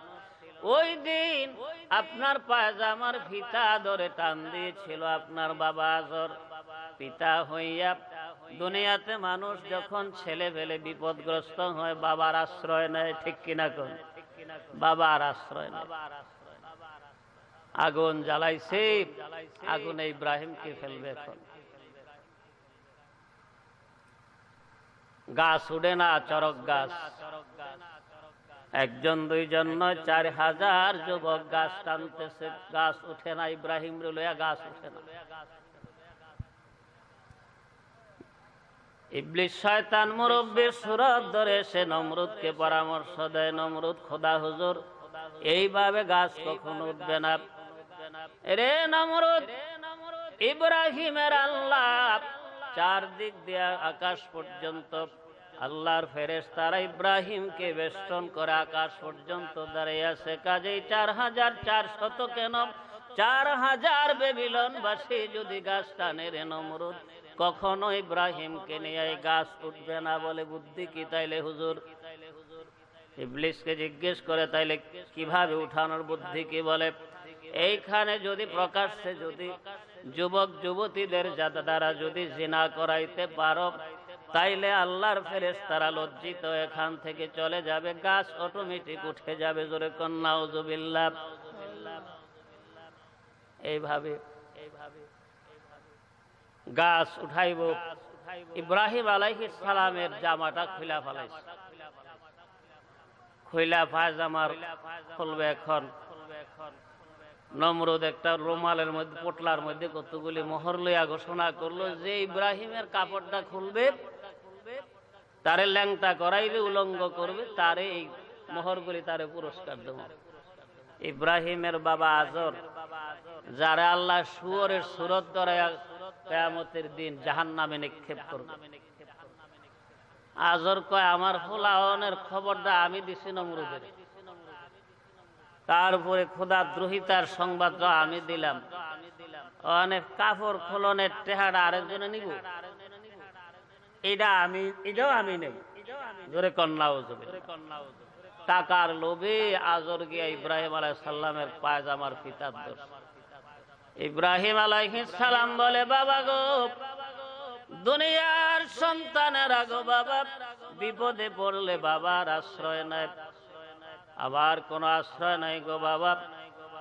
ওই দিন আপনার পায়জামার ফিতা ধরে টান দিয়েছিল আপনার বাবা আজর। পিতা হইয়া দুনিয়াতে মানুষ যখন ছেলে ফেলে বিপদগ্রস্ত হয় বাবার আশ্রয় নেয়, ঠিক কিনা কোন? বাবার আশ্রয় নেয়। আগুন জ্বালাইছে, আগুনে ইব্রাহিমকে ফেলবে। এখন গাছ উড়ে না, চরক গাছ, 1 জন 2 জন নয়, 4000 যুবক গাছ টানতেছে, গাছ উঠে না। ইব্রাহিম লইয়া গাছ উঠে না। ইবলিস শয়তান মুরব্বির সুরত ধরে সে নমরুদকে পরামর্শ দেয়, নমরুদ খোদা হুজুর, এইভাবে গাছ কখনো উঠবে না। রে নমরুদ, ইব্রাহিমের আল্লাহ 4 দিক দিয়ে আকাশ পর্যন্ত আল্লাহর ফেরেশতারা ইব্রাহিমকে বেষ্টন করে আকাশ পর্যন্ত দাঁড়িয়ে আছে। কাজেই 4400 কেন 4000 বেবিলনবাসী যদি গাছ টানে রে নমরুদ, কখনো ইব্রাহিমকে নিয়ে এই গাছ উঠবে না। বলে, বুদ্ধি কি তাইলে হুজুর? ইবলিসকে জিজ্ঞেস করে, তাইলে কিভাবে উঠানোর বুদ্ধি কি? বলে, এইখানে যদি প্রকাশ্যে যদি যুবক যুবতীদের দ্বারা যদি জিনা করাইতে পারো, তাইলে আল্লাহর ফেরেশতারা লজ্জিত এখান থেকে চলে যাবে, গাছ অটোমেটিক উঠে যাবে। জোরে কোন নাউজুবিল্লাহ। এইভাবে গাছ উঠাইব। ইব্রাহিম আলাইহিস সালামের জামাটা খুলা ফেলাইছে, খুলা পায়জামার খুলবে। এখন নমরুদ একটা রুমালের মধ্যে, পোটলার মধ্যে কতগুলি মোহর লইয়া ঘোষণা করলো যে ইব্রাহিমের কাপড়টা খুলবে, তারে ল্যাংটা করাইবে, উলঙ্গ করবে, তারে এই মোহরগুলি তারে পুরস্কার দেব। ইব্রাহিমের বাবা আজর, যারা আল্লাহ শুয়োরের সুরত ধরায়া কিয়ামতের দিন জাহান্নামে নিক্ষেপ করবে। আজর কয়, আমার ফলাওনের খবরটা আমি দিছি নমরুদের। তারপরে ক্ষুধাদ্রোহিতার সংবাদ আমি দিলাম, অনেক কাপড় খোলনের টেহারা আরেকজনে নিব, এটাও আমি নেব। জোরে কন্যা টাকার লোভে আজর গিয়া ইব্রাহিম আলাইহিস সালামের পায়জামার ফিতার দোষ। ইব্রাহিম আলাইহিস সালাম বলে, বাবা গো, দুনিয়ার সন্তানেরা গো বাবা, বিপদে পড়লে বাবার আশ্রয় নাই, আবার কোন আশ্রয় নাই গো বাবা,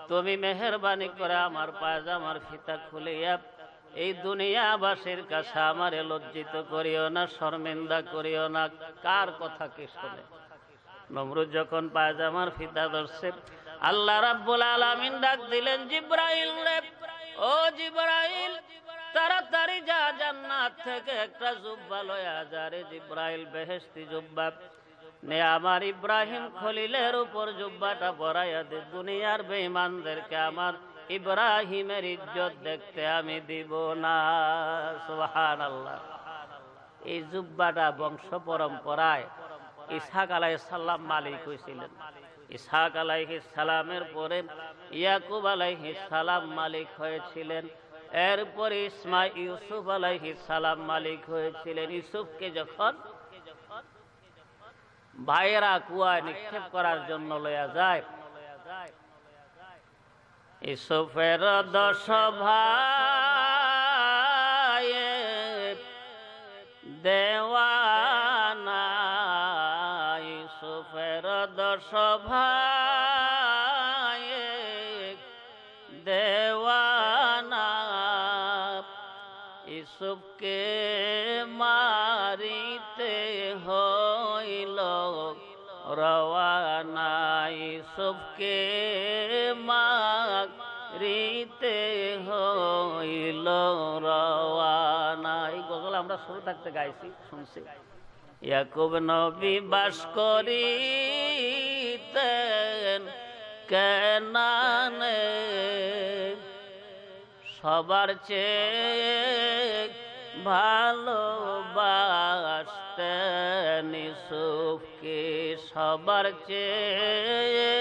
তুমি মেহেরবানি করে আমার পায়জামার ফিতা খুলিয়া এই দুনিয়াবাসীর কাছে আমারে লজ্জিত করিও না, শর্মিন্দা করিও না। কার কথা কি শুনে? নমরুদ যখন পায়জামার ফিতা ধরছে, আল্লাহ রাব্বুল আলামিন ডাক দিলেন, জিবরাইল রে, ও জিবরাইল, তাড়াতাড়ি যা, জান্নাত থেকে একটা জুব্বা লয়া যা রে জিবরাইল, বেহেশতি জুব্বা নে আমার ইব্রাহিম খলিলের উপর জুব্বাটা পরাইয়া দে। দুনিয়ার বেঈমানদেরকে আমার ইব্রাহিমের ইজ্জত দেখতে আমি দিব না। সুবহানাল্লাহ। এই জুব্বাটা বংশ পরম্পরায় ইসহাক আলাইহিস সালাম মালিক হয়েছিলেন। ইসহাক আলাইহিস সালামের পরে ইয়াকুব আলাইহিস সালাম মালিক হয়েছিলেন। এরপরে ইউসুফ আলাইহিস সালাম মালিক হয়েছিলেন। ইউসুফকে যখন ভাইয়েরা কুয়ায় নিক্ষেপ করার জন্য লইয়া যায়, ইউসুফের 10 ভাই দেওয়ানা, ইউসুফের 10 ভাই দেওয়ানা, ইউসুফকে মারিতে হইল রওয়ানা, ইউসুফকে মারিতে হইল রওয়ানা। এই গজল আমরা শুরু থাকতে গাইছি, শুনছি। ইয়াকুব নবী বাস করিতেন কেনানে, সবার চেয়ে ভালোবাসতেন ইউসুফকে, সবার চেয়ে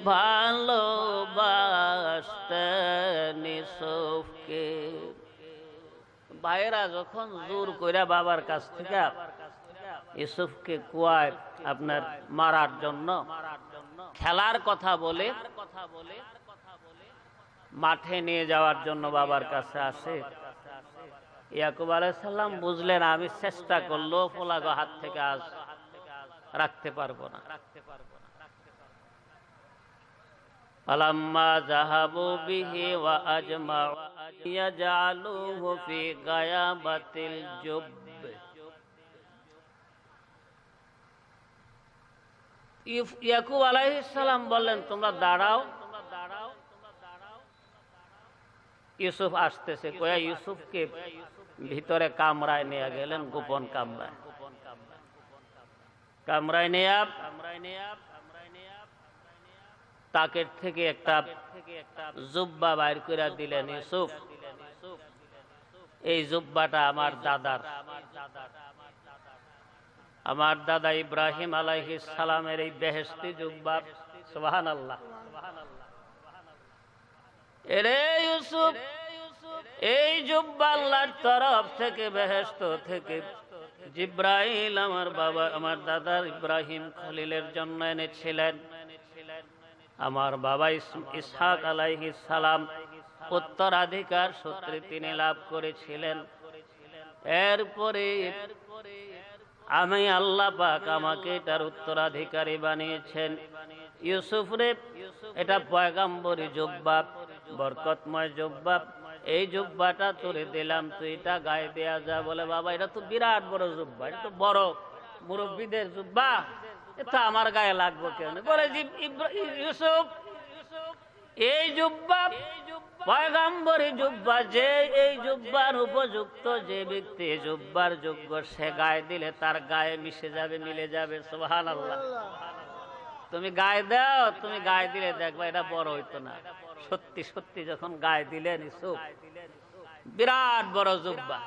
ভালোবাসতেন ইউসুফকে। ভাইয়েরা যখন জোর কইরা বাবার কাছ থেকে ইউসুফকে কুয়ায় আপনার মারার জন্য খেলার কথা বলে মাঠে নিয়ে যাওয়ার জন্য বাবার কাছে আসে, ইয়াকুব আলাইহিস সালাম বুঝলেন আমি চেষ্টা করলেও পোলাগো হাত থেকে আজ রাখতে পারবো না। ফালাম্মা যাহাবু বিহি ওয়া আজমাউ ইয়াজআলুহু ফি গায়াবাতিল জুব, ইয়াকুব আলাইহিস সালাম বললেন, তোমরা দাঁড়াও, ইউসুফ আসতেছে। কয়া ইউসুফকে ভিতরে কামরায় নিয়ে গেলেন, গোপন কামরায় নিয়ে তাকের থেকে একটা জুব্বা বাইর করে দিলেন ইউসুফ, এই জুব্বাটা আমার দাদার, আমার দাদা ইব্রাহিম আলাইহিস সালামের এই বেহেশতি জুব্বা। সুবহানাল্লাহ। এরে ইউসুফ, এই জুব্বা আল্লাহর তরফ থেকে, বেহেশত থেকে জিব্রাইল আমার বাবা, আমার দাদা ইব্রাহিম খলিলের জন্য এনেছিলেন। আমার বাবা ইসহাক আলাইহিস সালাম উত্তরাধিকার সূত্রে তিনি লাভ করেছিলেন। এরপরে আমি আল্লাহ পাক আমাকে এটার উত্তরাধিকারী বানিয়েছেন। ইউসুফ রে, এটা পয়গম্বরী জুব্বা, বরকতময় জুব্বা, এই জুব্বাটা তোরে দিলাম, তুই এটা গায়ে দেয়া যা। বলে, বাবা এটা তো বিরাট বড় জুব্বা, এটা তো বড় মুরব্বীদের জুব্বা, এটা আমার গায়ে লাগবে কেন? বলে, ইউসুফ, এই জুব্বা পয়গম্বরী জুব্বা, যে এই জুব্বার উপযুক্ত যে ব্যক্তি জুব্বার যোগ্য, সে গায়ে দিলে তার গায়ে মিশে যাবে, মিলে যাবে। সুবহানাল্লাহ। তুমি গায়ে দাও, তুমি গায়ে দিলে দেখবা এটা বড় হইতো না। সত্যি সত্যি যখন গায়ে দিলেন ইউসুফ, বিরাট বড় জুব্বা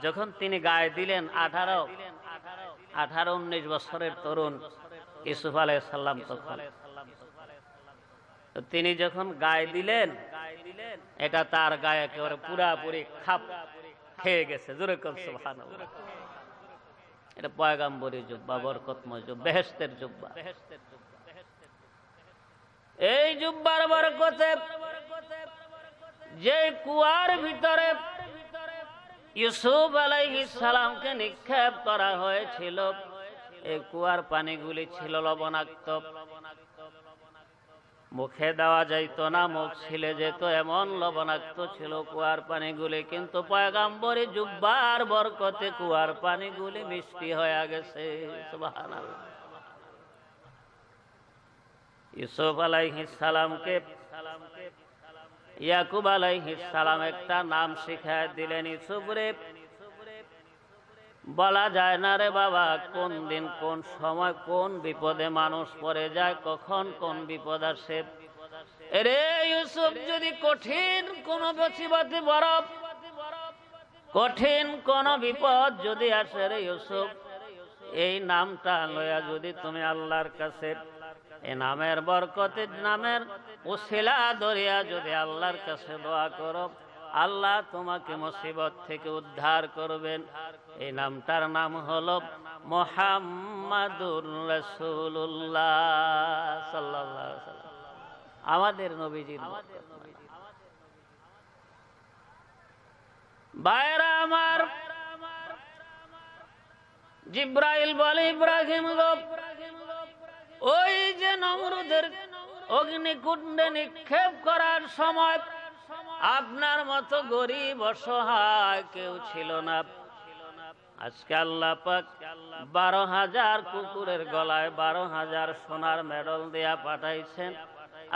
যখন তিনি গায়ে দিলেন, 18-19 বছরের তরুণ ইউসুফ আলাইহিস সালাম তখন তো তিনি যখন গায়ে দিলেন, এটা তার গায়ে একেবারে পুরাপুরি খাপ খেয়ে গেছে। জোরে কোন সুবহানাল্লাহ। এটা পয়গাম্বরী জুব্বা, বরকতময় জুব্বা, বেহেশতের জুব্বা। এই জুব্বার বরকতে যে কুয়ার ভিতরে ইউসুফ আলাইহিস সালামকে নিক্ষেপ করা হয়েছিল, এই কুয়ার পানিগুলি ছিল লবণাক্ত, মুখে দেওয়া যাইত না, মুখ ছিলে যেত, এমন লবণাক্ত ছিল কুয়ার পানিগুলি। কিন্তু পয়গাম্বরী জুব্বার বরকতে কুয়ার পানিগুলি মিষ্টি হয়ে গেছে। সুবহানাল্লাহ। ইউসুফ আলাইহিস সালামকে ইয়াকুব আলাইহিস সালাম একটা নাম শিখায় দিলেন, ইউসুফ রে, বলা যায় না রে বাবা কোন দিন কোন সময় কোন বিপদে মানুষ পড়ে যায়, কখন কোন বিপদ আসে। রে ইউসুফ, যদি কঠিন কোন মুসিবতে বরফ, কঠিন কোন বিপদ যদি আসে রে ইউসুফ, এই নামটা লয়া যদি তুমি আল্লাহর কাছে এই নামের বরকতে, নামের উসিলা দরিয়া যদি আল্লাহর কাছে দোয়া করো, আল্লাহ তোমাকে মুসিবত থেকে উদ্ধার করবেন। এই নামটার নাম হলো মুহাম্মাদুর রাসূলুল্লাহ সাল্লাল্লাহু আলাইহি ওয়াসাল্লাম, আমাদের নবীজির ভাইরা আমার। জিব্রাইল বলে, ইব্রাহিম গো, ওই যে নমরুদের অগ্নিকুণ্ডে নিক্ষেপ করার সময় আপনার মতো গরিব অসহায় কেউ ছিল না। আজকে আল্লাহ পাক 12,000 কুকুরের গলায় 12,000 সোনার মেডেল দেয়া পাঠাইছেন।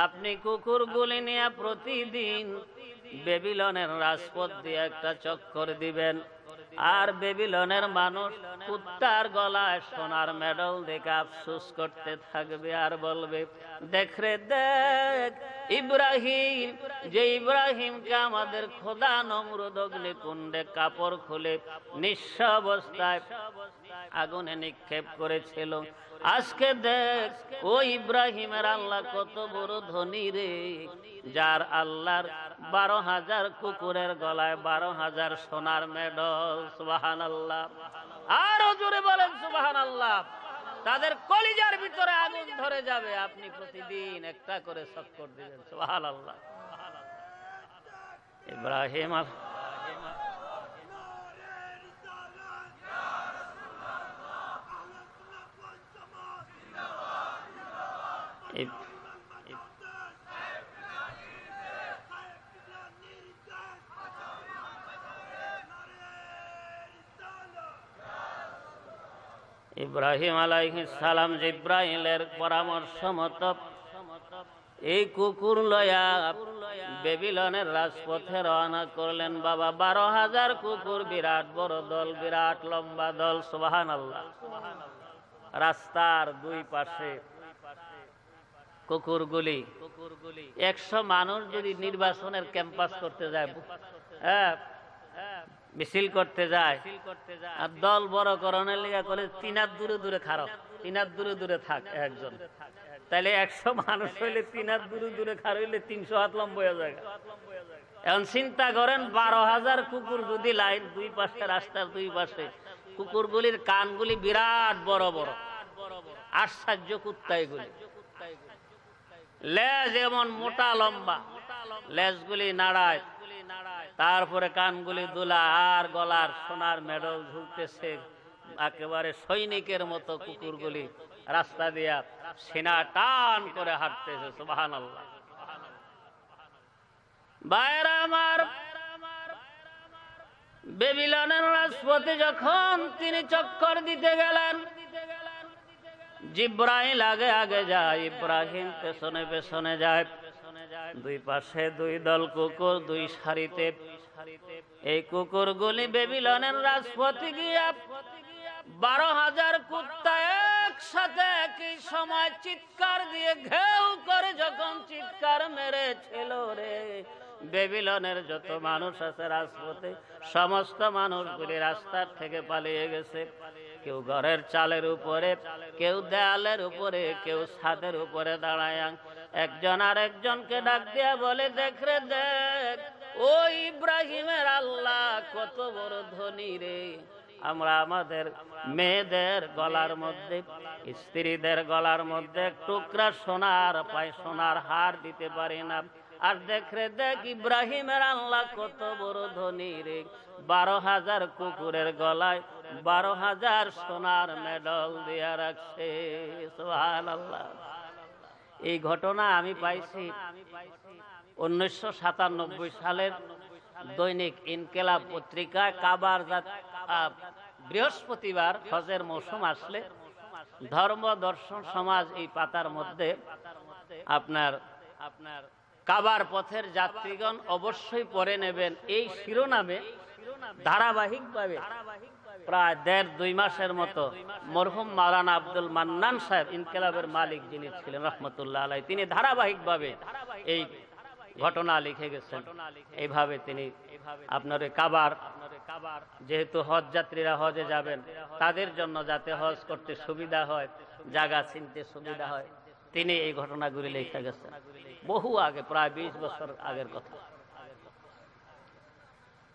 আপনি কুকুরগুলি নিয়ে প্রতিদিন বেবিলনের রাজপথ দিয়ে একটা চক্কর দিবেন, আর বেবিলনের মানুষ কুত্তার গলায় সোনার মেডেল দেখে আফসোস করতে থাকবে আর বলবে, দেখ রে দেখ ইব্রাহিম, যে ইব্রাহিমকে আমাদের খোদা নমরুদ অগ্নিকুণ্ডে কাপড় খুলে নিঃস্ব অবস্থায় আগুনে নিক্ষেপ করেছিল, আজকে দেখ ও ইব্রাহিমের আল্লাহ কত বড় ধনী রে, যার আল্লাহর 12,000 কুকুরের গলায় 12,000 সোনার মেডল। সুবহানাল্লাহ। আরো জোরে বলেন সুবহানাল্লাহ। তাদের কলিজার ভিতরে আগুন ধরে যাবে, আপনি প্রতিদিন একটা করে চক্কর দিবেন। সুবহানাল্লাহ। ইব্রাহিম ইব্রাহিম আলাইহিস সালাম জিব্রাইলের পরামর্শ মতো এই কুকুর লয়া বেবিলনের রাজপথে রওনা করলেন। বাবা 12,000 কুকুর, বিরাট বড় দল, বিরাট লম্বা দল। সুবহানাল্লাহ। রাস্তার দুই পাশে কুকুরগুলি, 100 মানুষ যদি নির্বাচনের ক্যাম্পাস করতে যায়, হ্যাঁ, মিছিল করতে যায়, আর দল বড় করণের লিগা করে 3 হাত দূরে দূরে খাড়ো, 3 হাত দূরে দূরে থাক একজন, তাইলে 100 মানুষ হইলে 3 হাত দূরে দূরে খাড় হইলে 300 হাত লম্বা হয়ে যায়। এখন চিন্তা করেন 12,000 কুকুর যদি লাইন দুই পাশে, রাস্তার দুই পাশে, কুকুরগুলির কানগুলি বিরাট বড় বড়, আশ্চর্য কুত্তা এগুলি, লেজ এমন মোটা লম্বা, লেজগুলি নাড়ায়, তারপরে কানগুলি দুলা, আর গলার সোনার মেডেল ঝুলতেছে, একেবারে সৈনিকের মতো কুকুরগুলি রাস্তা দিয়া সিনা টান করে হাঁটতেছে। সুবহানাল্লাহ। ভাইরা আমার, বেবিলনের রাজপথে যখন তিনি চক্কর দিতে গেলেন, জিব্রাইল আগে আগে যায়, ইব্রাহিম পেছনে পেছনে যায়, দুই পাশে দুই দল কুকুর, দুই সারিতে। এই কুকুরগুলি বেবিলনের রাজপথে গিয়া 12,000 কুত্তা একসাথে একই সময় চিৎকার দিয়ে ঘেউ করে যখন চিৎকার মেরেছিল রে, বেবিলনের যত মানুষ আছে রাজপথে, সমস্ত মানুষগুলি রাস্তার থেকে পালিয়ে গেছে। কেউ ঘরের চালের উপরে, কেউ দেয়ালের উপরে, কেউ ছাদের উপরে দাঁড়ায় একজন আর একজনকে ডাক দিয়া বলে, দেখ রে দেখ, ও ইব্রাহিমের আল্লাহ কত বড় ধনী রে। আমরা আমাদের মেয়েদের গলার মধ্যে, স্ত্রীদের গলার মধ্যে টুকরা সোনার পাই, সোনার হার দিতে পারি না। আর দেখ রে দেখ, ইব্রাহিমের আল্লাহ কত বড় ধনী রে, 12,000 কুকুরের গলায় 12,000 সোনার মেডল দিয়া রাখছে। সুবহানাল্লাহ। এই ঘটনা আমি পাইছি 1997 সালের দৈনিক ইনকেলাব পত্রিকায়। কাবার বৃহস্পতিবার হজের মৌসুম আসলে ধর্ম দর্শন সমাজ এই পাতার মধ্যে আপনার কাবার পথের যাত্রীগণ অবশ্যই পড়ে নেবেন, এই শিরোনামে ধারাবাহিকভাবে প্রায় 1.5-2 মাসের মতো মরহুম মাওলানা আব্দুল মান্নান সাহেব, ইনকেলাবের মালিক যিনি ছিলেন রহমতুল্লাহ আলাইহি, তিনি ধারাবাহিকভাবে এই ঘটনা লিখে গেছেন। এইভাবে তিনি আপনার কাবার, যেহেতু হজ যাত্রীরা হজে যাবেন, তাদের জন্য যাতে হজ করতে সুবিধা হয়, জায়গা চিনতে সুবিধা হয়, তিনি এই ঘটনাগুলি লিখে গেছেন বহু আগে, প্রায় 20 বছর আগের কথা।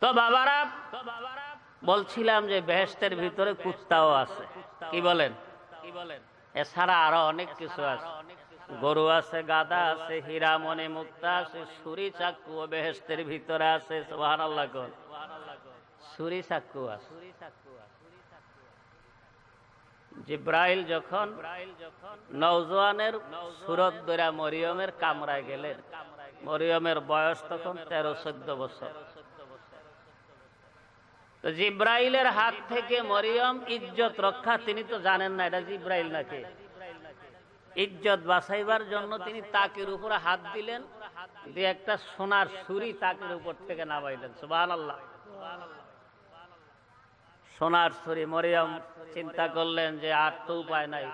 তো বাবারা, বলছিলাম যে বেহেশতের ভিতরে কুত্তাও আছে। কি বলেন? এছাড়া আরো অনেক কিছু আছে। গরু আছে, গাধা আছে, হীরা মণি মুক্তা আছে, ছুরি চাকু বেহেশতের ভিতরে আছে। সুবহানাল্লাহ। ছুরি চাকু আছে। জিব্রাইল যখন নওজোয়ানের সুরত ধরে মরিয়মের কামরায় গেলেন, মরিয়মের বয়স তখন 13-14 বছর। তো জিব্রাইলের হাত থেকে মরিয়ম ইজ্জত রক্ষা, তিনি তো জানেন না এটা জিব্রাইল নাকি, ইজ্জত বাঁচাইবার জন্য তিনি তাকের উপরে হাত দিলেন, দিয়ে একটা সোনার ছুরি তাকের উপর থেকে নামাইলেন। সুবহানাল্লাহ। সোনার ছুরি। মরিয়ম চিন্তা করলেন যে আর তো উপায় নাই।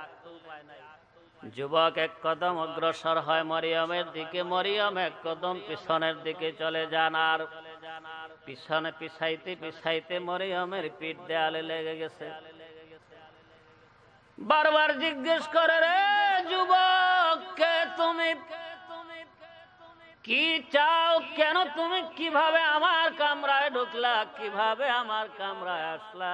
যুবক এক কদম অগ্রসর হয় মরিয়মের দিকে, মরিয়ম এক কদম পিছনের দিকে চলে যান, আর পিছনে পিছাইতে পিছাইতে মরিয়মের পিঠ দেয়ালে লেগে গেছে। বারবার জিজ্ঞেস করে, রে যুবক, কে তুমি? কি চাও? কেন তুমি কিভাবে আমার কামরায় ঢুকলা? কিভাবে আমার কামরায় আসলা?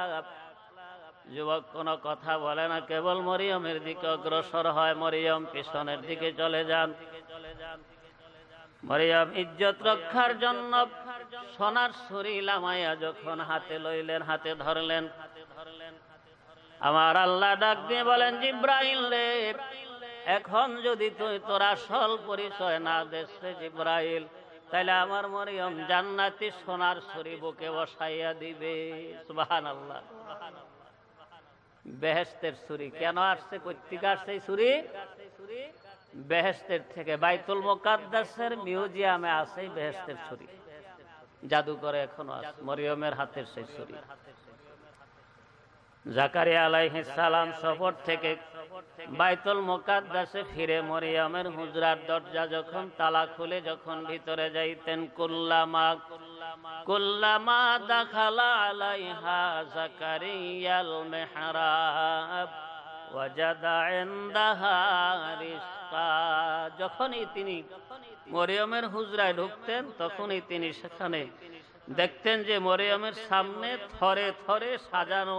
যুবক কোনো কথা বলে না, কেবল মরিয়মের দিকে অগ্রসর হয়। মরিয়ম পিছনের দিকে চলে যান। মরিয়ম ইজ্জত রক্ষার জন্য সোনার ছুরি লামাইয়া যখন হাতে লইলেন, হাতে ধরলেন, আমার আল্লাহ ডাক দিয়ে বলেন, জিব্রাইল রে, এখন যদি তুই তোর আসল পরিচয় না দেস জিব্রাইল, তাহলে আমার মরিয়ম জান্নাতি সোনার ছুরি বুকে বসাইয়া দিবে। সুবহানাল্লাহ। বেহেশতের ছুরি কেন আসছে? কর্তৃকা আসছে এই ছুরি বেহেশতের থেকে। বাইতুল মুকাদ্দাসের মিউজিয়ামে আছে বেহেশতের ছুরি, জাদুঘরে এখনো আছে মরিয়মের হাতের সেই ছুরি। জাকারিয়া আলাইহিস সালাম সফর থেকে বাইতুল মুকাদ্দাসে ফিরে মরিয়মের হুজরার দরজা যখন তালা খুলে যখন ভিতরে যাইতেন, কুল্লামা দাখালা আলাইহা জাকারিয়াল মিহরাব ওয়াজাদা ইনদাহা রিজকা, যখনই তিনি মরিয়মের হুজরায় ঢুকতেন তখনই তিনি সেখানে দেখতেন যে মরিয়মের সামনে থরে থরে সাজানো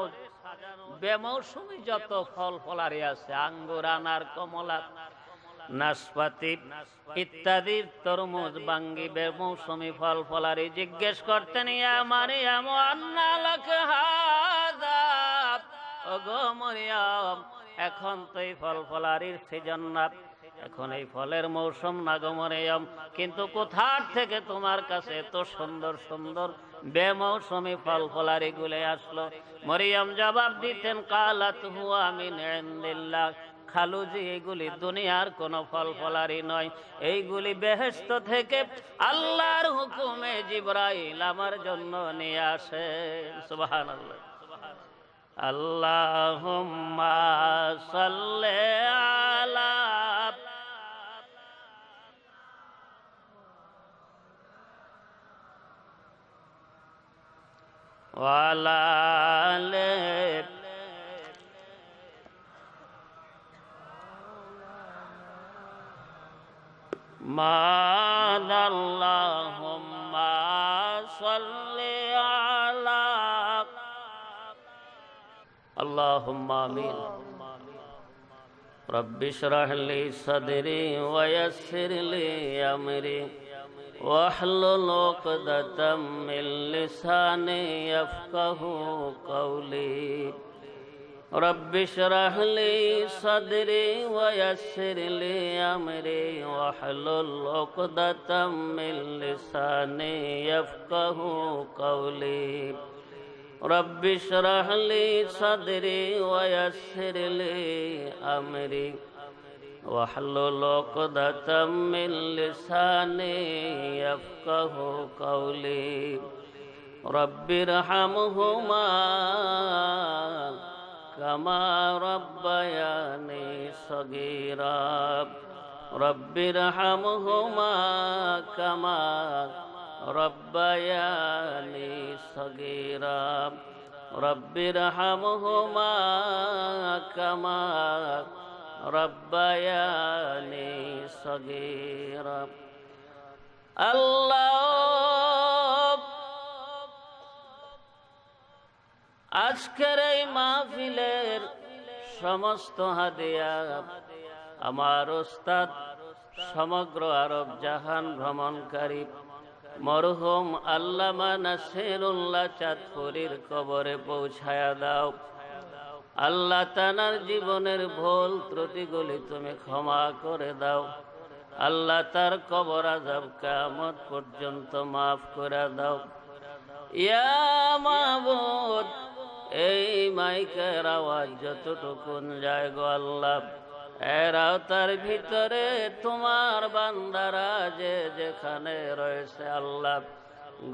বেমৌসুমী যত ফল ফলারি আছে, আঙ্গুর, আনার, কমলা, নাশপাতি ইত্যাদি, তরমুজ, বাঙ্গি, বেমৌসুমী ফল ফলারি। জিজ্ঞেস করতেন, ইয়া মারিয়াম আন্না লাকা হাযা, ওগো মরিয়ম, এখন তো এই ফল ফলারির সিজন না, এখন এই ফলের মৌসুম না গো মরিয়ম, কিন্তু কোথার থেকে তোমার কাছে এত সুন্দর সুন্দর বেমৌসুমী ফল ফলারি গুলে আসলো? মরিয়ম জবাব দিতেন, কালাত হুয়া মিন ইনদিল্লাহ, খালুজি, এইগুলি দুনিয়ার কোন ফল ফলারি নয়, এইগুলি বেহেশত থেকে আল্লাহর হুকুমে জিবরাইল আমার জন্য নিয়ে আসে। সুবহানাল্লাহ। আল্লাহুম্মা সাল্লি আলা ওয়ালা আলি Allahumma salli ala Allahumma amin. Rabbi shrah li sadri wa yassir li amri wahlul 'uqdatam min lisani yafqahu qawli. Rabbi shrah li sadri wa yassir li amri wahlul 'uqdatam min lisani yafqahu qawli. Rabbi shrah li sadri wa yassir li amri wahlul 'uqdatam min lisani yafqahu qawli. Rabbirhamhuma kama rabbayani saghira. Rabbirhamhuma kama rabbayani saghira. Rabbirhamhuma kama rabbayani saghira. Allah, আজকের এই মাহফিলের সমস্ত হাদিয়া আমার ওস্তাদ সমগ্র আরব জাহান ভ্রমণকারী মরহুম আল্লামা নাসিরুল্লাহ চাঁদপুরীর কবরে পৌঁছায়া দাও। আল্লাহ তানার জীবনের ভুল ত্রুটিগুলি তুমি ক্ষমা করে দাও। আল্লাহ তার কবর আযাব কিয়ামত পর্যন্ত মাফ করে দাও। ইয়া মাবুদ, এই মাইকের আওয়াজ যতটুকুন যায় গো আল্লাহ, এর আওতার ভিতরে তোমার বান্দারা যে যেখানে রয়েছে আল্লাহ,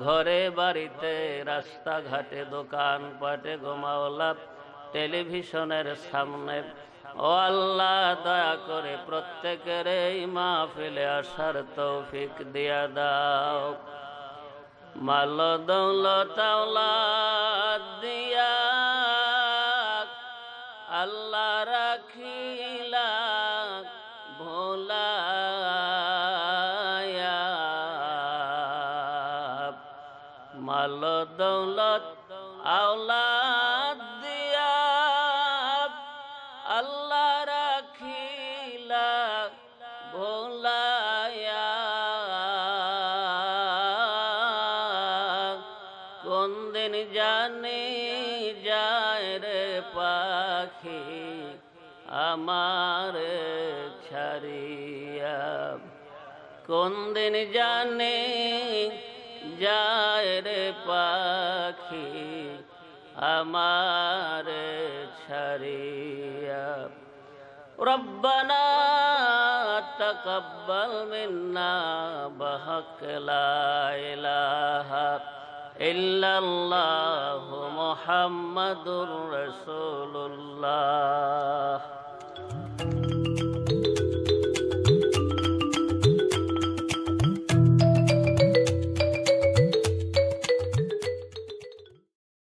ঘরে বাড়িতে রাস্তাঘাটে দোকান পাটে গো মাওলা, টেলিভিশনের সামনে, ও আল্লাহ দয়া করে প্রত্যেকের এই মাহফিলে আসার তৌফিক দিয়া দাও। মাল দৌলত আওলাদ দিয়া আল্লাহ রাখিলা ভোলায়া। মাল দৌলত আওলাদ দিয়া আল্লাহ রাখিলা ভোলায়া। কোন দিন জানি যায় রে পাখি আমার ছাড়িয়া। কোন দিন জানি যায় রে পাখি আমার ছাড়িয়া। রব্বানা তাকাব্বাল মিন্না বিহাক্ক লা ইলাহা ইল্লাল্লাহু মুহাম্মাদুর রাসূলুল্লাহ।